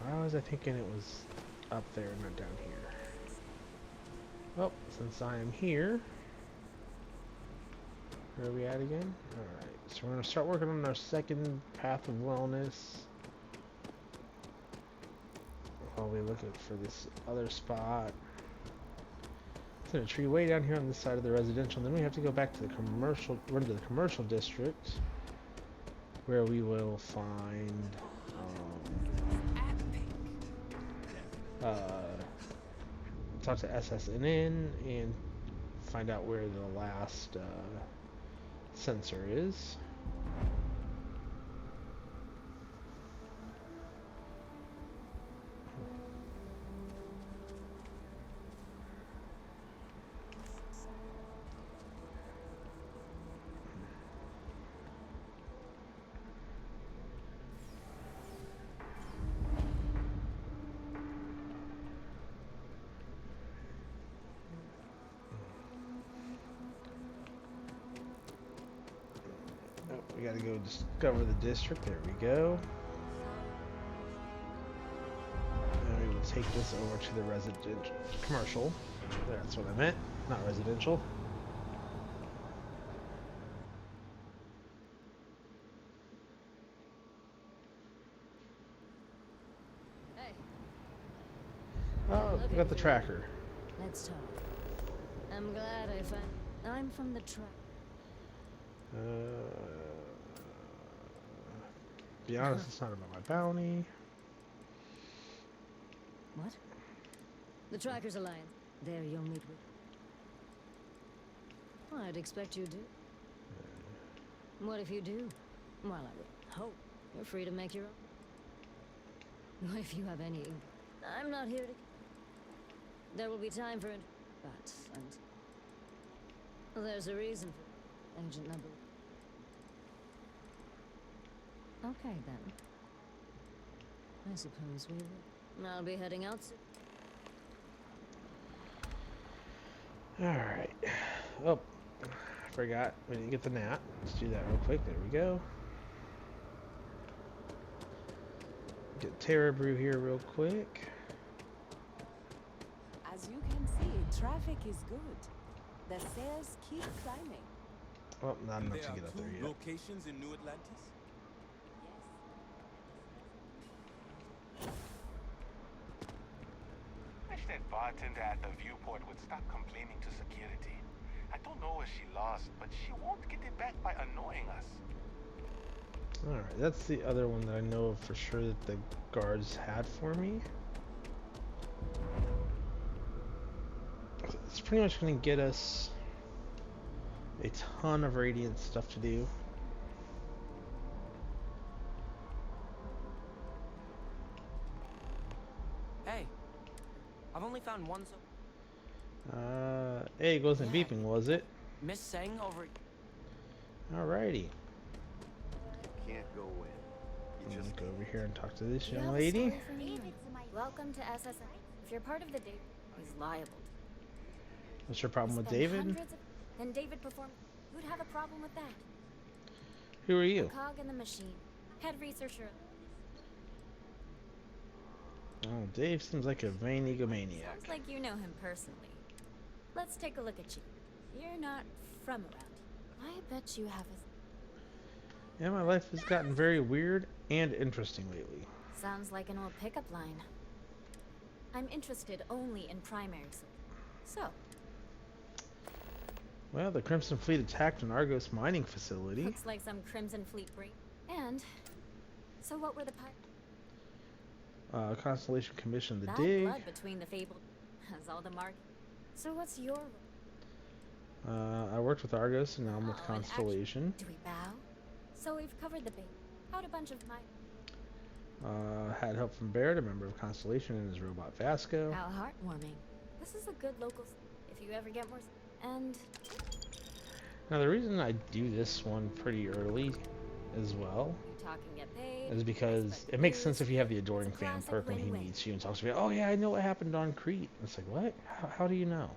Why was I thinking it was up there, not down here? Well, since I am here, where are we at again? Alright, so we're going to start working on our second path of wellness. While we look for this other spot. There's a tree way down here on this side of the residential. Then we have to go back to the commercial, run to the commercial district, where we will find talk to SSNN and find out where the last sensor is. We gotta go discover the district. There we go. And we will take this over to the residential, commercial. That's what I meant, not residential. Hey. Oh, we got the tracker. Let's talk. I'm glad I found. I'm from the track. Be honest, it's not about my bounty. What? The Trackers Alliance. There you'll meet with. Well, I'd expect you do. What if you do? Well, I would hope you're free to make your own. What if you have any? I'm not here to. There will be time for it, but and there's a reason for Agent Number. Okay, then. I suppose we will. I'll be heading out soon. Alright. Oh, forgot. We didn't get the gnat. Let's do that real quick. There we go. Get Terra Brew here real quick. As you can see, traffic is good. The sales keep climbing. Well, not enough to get up there yet. Locations in New Atlantis? Wish that bartender at the viewport would stop complaining to security. I don't know what she lost, but she won't get it back by annoying us. Alright, that's the other one that I know of for sure that the guards had for me. It's pretty much going to get us a ton of Radiant stuff to do. Hey, I've only found one so. Hey, it wasn't beeping, was it? Miss Seng over. Alrighty. Can't go in. You just go over here and talk to this young lady. Welcome to SSN. If you're part of the David, he's liable. What's your problem with Spend David? hundreds of- Then David performed. Who'd have a problem with that? Who are you? A cog in the machine. Head researcher. Oh, Dave seems like a vain egomaniac. Sounds like you know him personally. Let's take a look at you. You're not from around. I bet you have a... Yeah, my life has gotten very weird and interesting lately. Sounds like an old pickup line. I'm interested only in primary. So, Well, the Crimson Fleet attacked an Argos mining facility. looks like some Crimson Fleet break. And, so what were the Constellation commissioned the Bad dig. blood between the fabled has all the mark. So what's your role? I worked with Argos and now I'm with Oh, and Constellation. Do we bow? So we've covered the bait. How'd a bunch of my Had help from Barrett, a member of Constellation, and his robot Vasco. How heartwarming. This is a good local if you ever get more and Now the reason I do this one pretty early as well you talk and get paid. is because it makes sense if you have the Adoring Fan perk when he meets you and talks to you. Oh yeah, I know what happened on Crete. It's like, what? How do you know?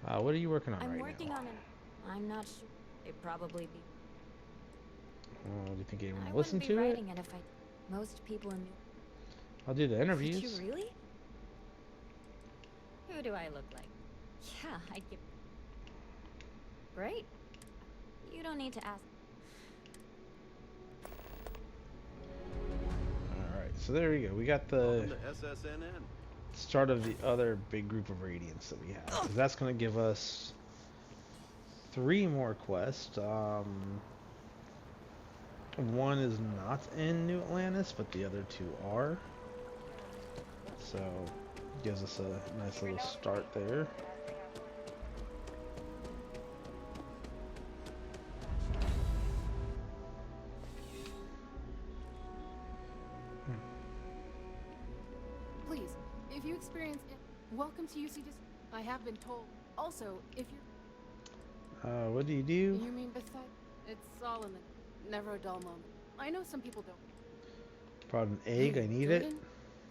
What are you working on I'm right working now? on an I'm not sure. they'd probably be. Do you think anyone I will listen wouldn't be to it? writing it if I. Most people in. I'll do the Would interviews. you really? Who do I look like? Yeah, I'd give. Great. You don't need to ask. Alright, so there we go. We got the SSNN. start of the other big group of radiants that we have. 'Cause that's going to give us 3 more quests. One is not in New Atlantis, but the other 2 are. So, gives us a nice little start there. Please, if you experience it, welcome to UC I have been told. Also, if you're... What do you do? You mean beside... It's all in the... Never a dull moment. I know some people don't. Brought an egg, I need it. Jordan?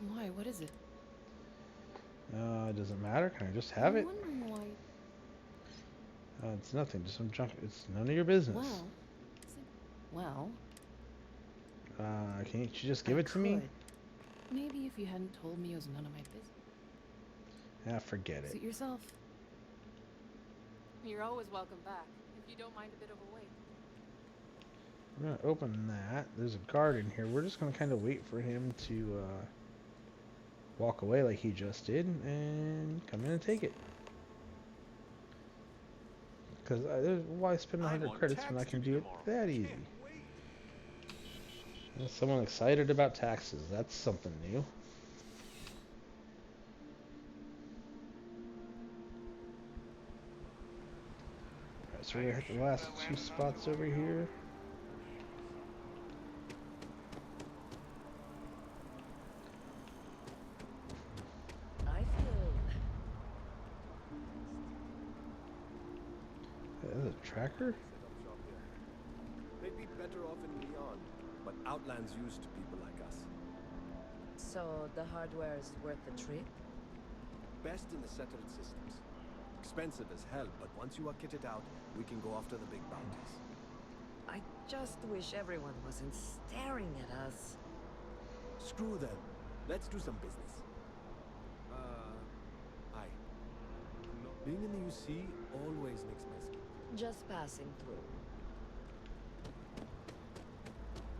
Why? What is it? It doesn't matter, can I just have it? I'm wondering why... It's nothing, just some junk. It's none of your business. Well... Can't you just give it to me? Maybe if you hadn't told me it was none of my business. Ah, forget it. Suit yourself. You're always welcome back, if you don't mind a bit of a wait. I'm gonna open that. There's a guard in here. We're just gonna kind of wait for him to walk away like he just did and come in and take it. Because why spend 100 credits when I can do it that easy? There's someone excited about taxes. That's something new. Alright, so we're gonna hit the last 2 spots over here. Is it a tracker? They'd be better off in Leon, but Outland's used to people like us. So the hardware is worth the trip? Best in the settled systems. Expensive as hell, but once you are kitted out, we can go after the big bounties. I just wish everyone wasn't staring at us. Screw them. Let's do some business. Hi. Being in the UC always makes my skin. Just passing through.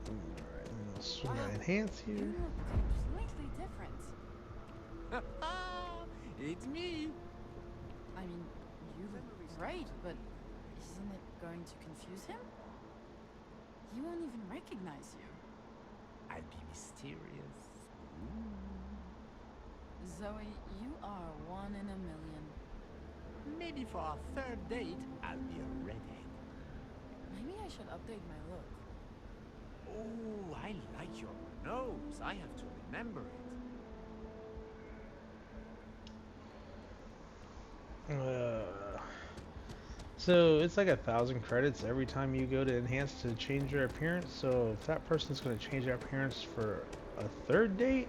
Alright, and I'll swing my enhance here. You look completely different. It's me. I mean, you look great, but isn't it going to confuse him? He won't even recognize you. I'll be mysterious. Zoe, you are one in a million. Maybe for our 3rd date, I'll be a redhead. Maybe I should update my look. Oh, I like your nose. I have to remember it. So it's like 1,000 credits every time you go to enhance to change your appearance. So if that person's going to change their appearance for a 3rd date,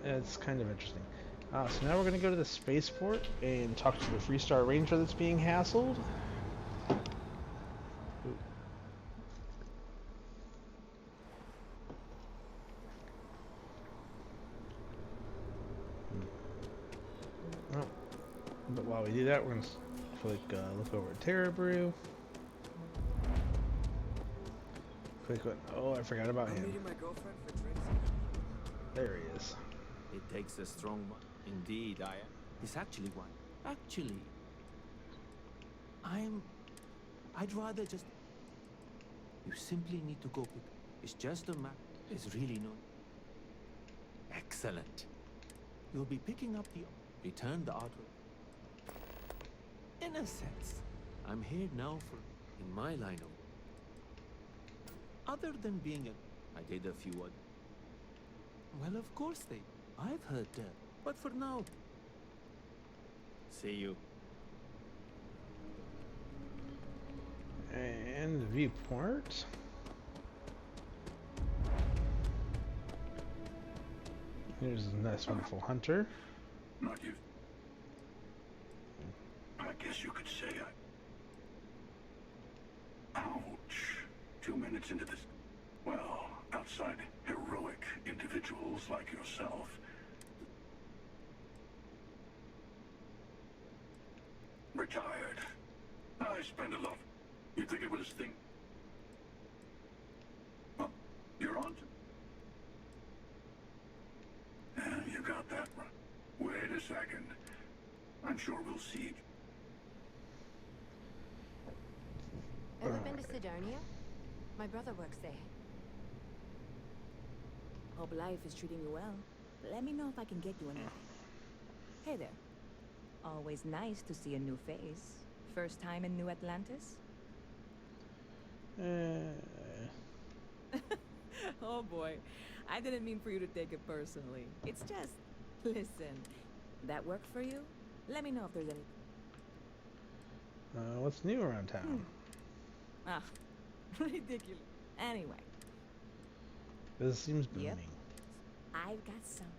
it's kind of interesting. So now we're going to go to the spaceport and talk to the Freestar Ranger that's being hassled. Ooh. Oh. But while we do that, we're going to look over at Terra Brew. Click on, oh, I forgot about him. Meeting my girlfriend for drinks. There he is. It takes a strong one. Indeed, I am. It's actually one. Actually, I'd rather just... You simply need to go pick... It's just a map. It's really no... Excellent. You'll be picking up the... Return the artwork. In a sense, I'm here now for... In my line of... Other than being a... I did a few odd... Well, of course they... I've heard that. But for now... See you. And the viewport. Here's a nice, wonderful hunter. Not you. I guess you could say Ouch. 2 minutes into this... Well, outside heroic individuals like yourself, retired. I spend a lot. You think it was a thing? Oh, you're on? You got that right. Wait a second. I'm sure we'll see. Ever been to Sidonia? My brother works there. Hope life is treating you well. Let me know if I can get you anything. Hey there. Always nice to see a new face. First time in New Atlantis? Oh boy. I didn't mean for you to take it personally. It's just... Listen. That work for you? Let me know if there's any... What's new around town? Ah. Ridiculous. Anyway. This seems booming. Yep. I've got some.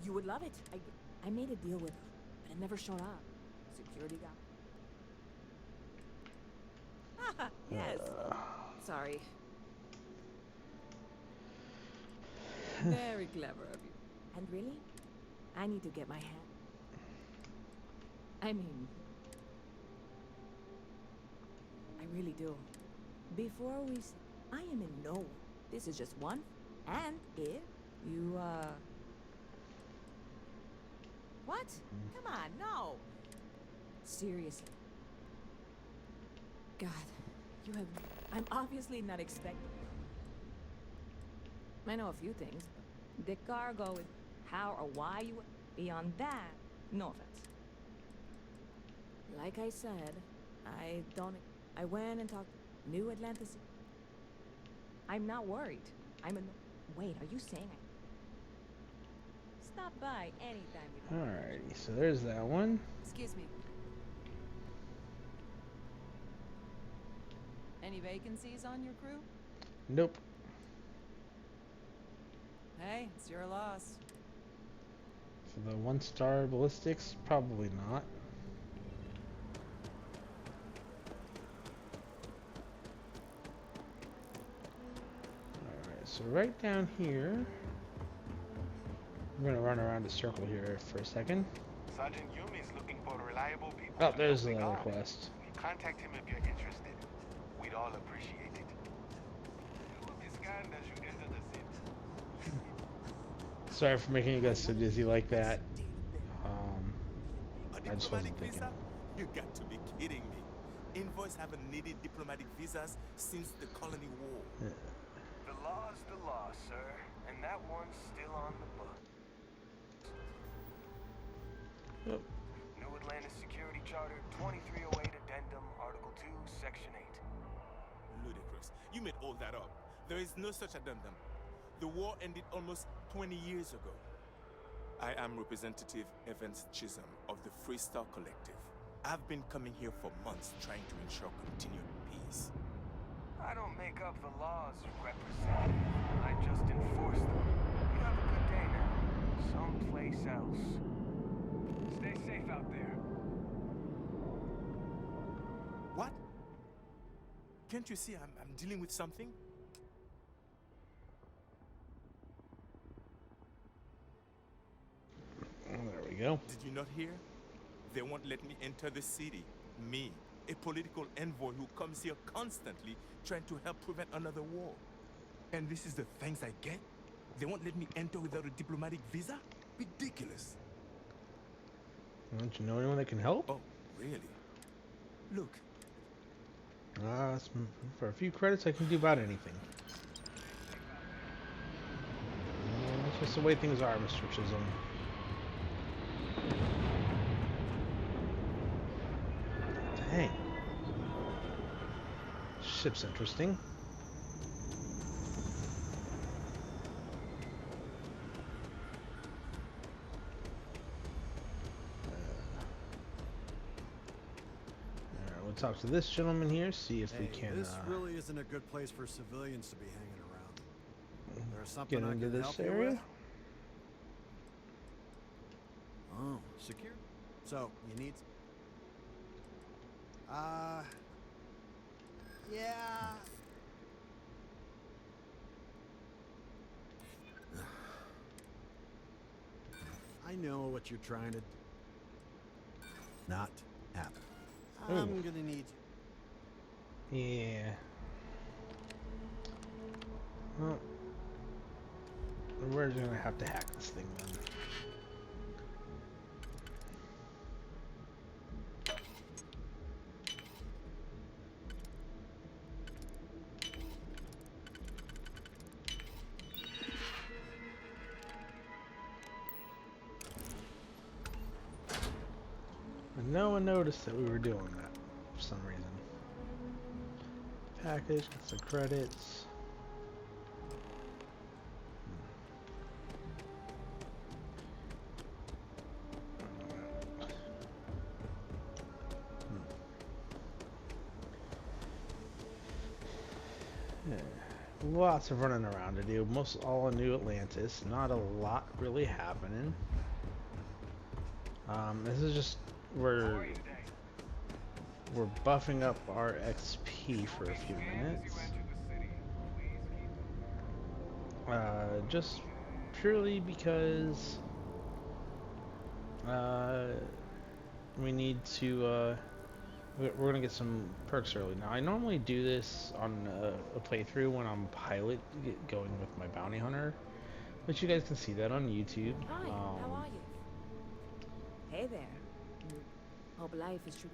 You would love it. I made a deal with her, but it never showed up. Security guy. Yes. Sorry. Very clever of you. And really, I need to get my hand. I mean, I really do. Before we... I am in no... This is just one. And if you, What? Come on, no. Seriously. God, you have... I'm obviously not expecting... I know a few things. The cargo is how or why you... Beyond that, no offense. Like I said, I went and talked New Atlantis. I'm not worried. Wait, are you saying Stop by anytime you want. Alrighty, so there's that one. Excuse me. Any vacancies on your crew? Nope. Hey, it's your loss. So the 1-star ballistics, probably not. Alright, so right down here, I'm gonna run around a circle here for a second. Sergeant Yumi is looking for reliable people. Oh, there's another quest. Contact him if you're interested. We'd all appreciate it. You will be scanned as you enter the city. Sorry for making you guys so dizzy like that. I just wasn't thinking. You got to be kidding me. Envoys haven't needed diplomatic visas since the colony war. Yeah. The law's the law, sir, and that one's still on the book. Yep. New Atlantis Security Charter 2308 Addendum, Article 2, Section 8. Ludicrous. You made all that up. There is no such addendum. The war ended almost 20 years ago. I am Representative Evans Chisholm of the Freestar Collective. I've been coming here for months trying to ensure continued peace. I don't make up the laws, Representative. I just enforce them. You have a good day now. Someplace else. Stay safe out there. What? Can't you see I'm dealing with something? There we go. Did you not hear? They won't let me enter the city. Me, a political envoy who comes here constantly trying to help prevent another war. And this is the thanks I get? They won't let me enter without a diplomatic visa? Ridiculous. Don't you know anyone that can help? Oh, really? Look. For a few credits, I can do about anything. That's just the way things are, Mr. Chisholm. Dang. Ship's interesting. Alright, we'll talk to this gentleman here, see if we can This really isn't a good place for civilians to be hanging around. There's get something I into can this help you area. with? Oh, secure. So, you need... Yeah. I know what you're trying to not happen. Ooh. I'm gonna need you. Yeah. Well, we're gonna have to hack this thing then. And no one noticed that we were doing that for some reason. Package, get some credits. Lots of running around to do. Most all in New Atlantis. Not a lot really happening. This is just we're buffing up our XP for a few minutes. Just purely because we need to. We're gonna get some perks early. Now, I normally do this on a playthrough when I'm pilot going with my bounty hunter, but you guys can see that on YouTube. Hi, how are you? Hey there. Hope life is true.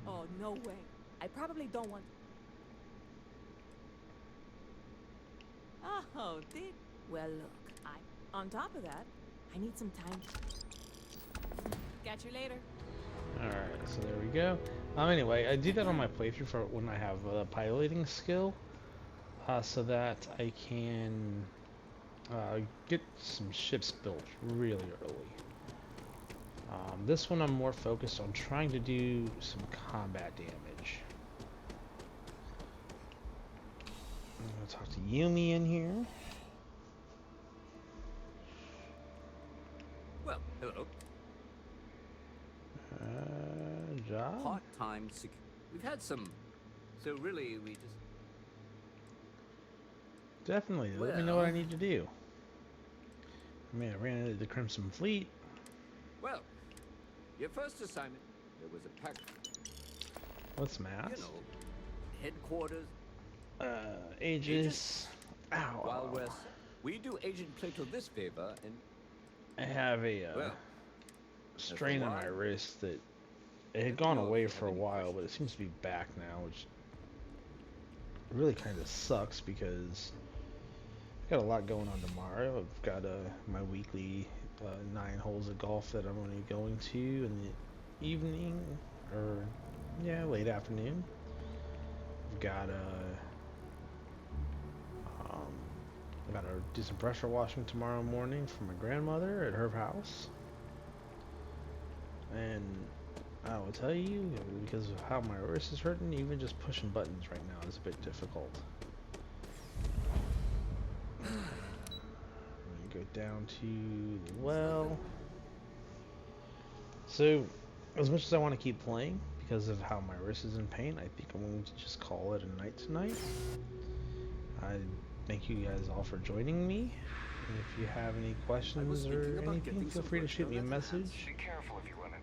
Oh, no way. I probably don't want... Oh, did... Well, look, on top of that, I need some time. Catch you later. Alright, so there we go. Anyway, I do that on my playthrough for when I have a piloting skill, so that I can get some ships built really early. This one I'm more focused on trying to do some combat damage. I'm going to talk to Yumi in here. Well, hello. Job? Part-time we've had some, so really we just... Definitely, let me know what I need to do. I mean, I ran into the Crimson Fleet. Well, your first assignment, there was a pack... What's mass? You know, headquarters... Aegis... Ow. While we do Agent Plato this favor, and... I have a, strain on my wrist that... It had gone away for a while, but it seems to be back now, which really kind of sucks because I've got a lot going on tomorrow. I've got my weekly 9 holes of golf that I'm going to be going to in the evening, or yeah, late afternoon. I've got I got to do some pressure washing tomorrow morning for my grandmother at her house, and I will tell you, because of how my wrist is hurting, even just pushing buttons right now is a bit difficult. I'm going to go down to the well. So, as much as I want to keep playing, because of how my wrist is in pain, I think I'm going to just call it a night tonight. I thank you guys all for joining me. And if you have any questions or anything, feel free to shoot me a message.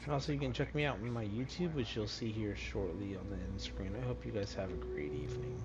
And also, you can check me out on my YouTube, which you'll see here shortly on the end screen. I hope you guys have a great evening.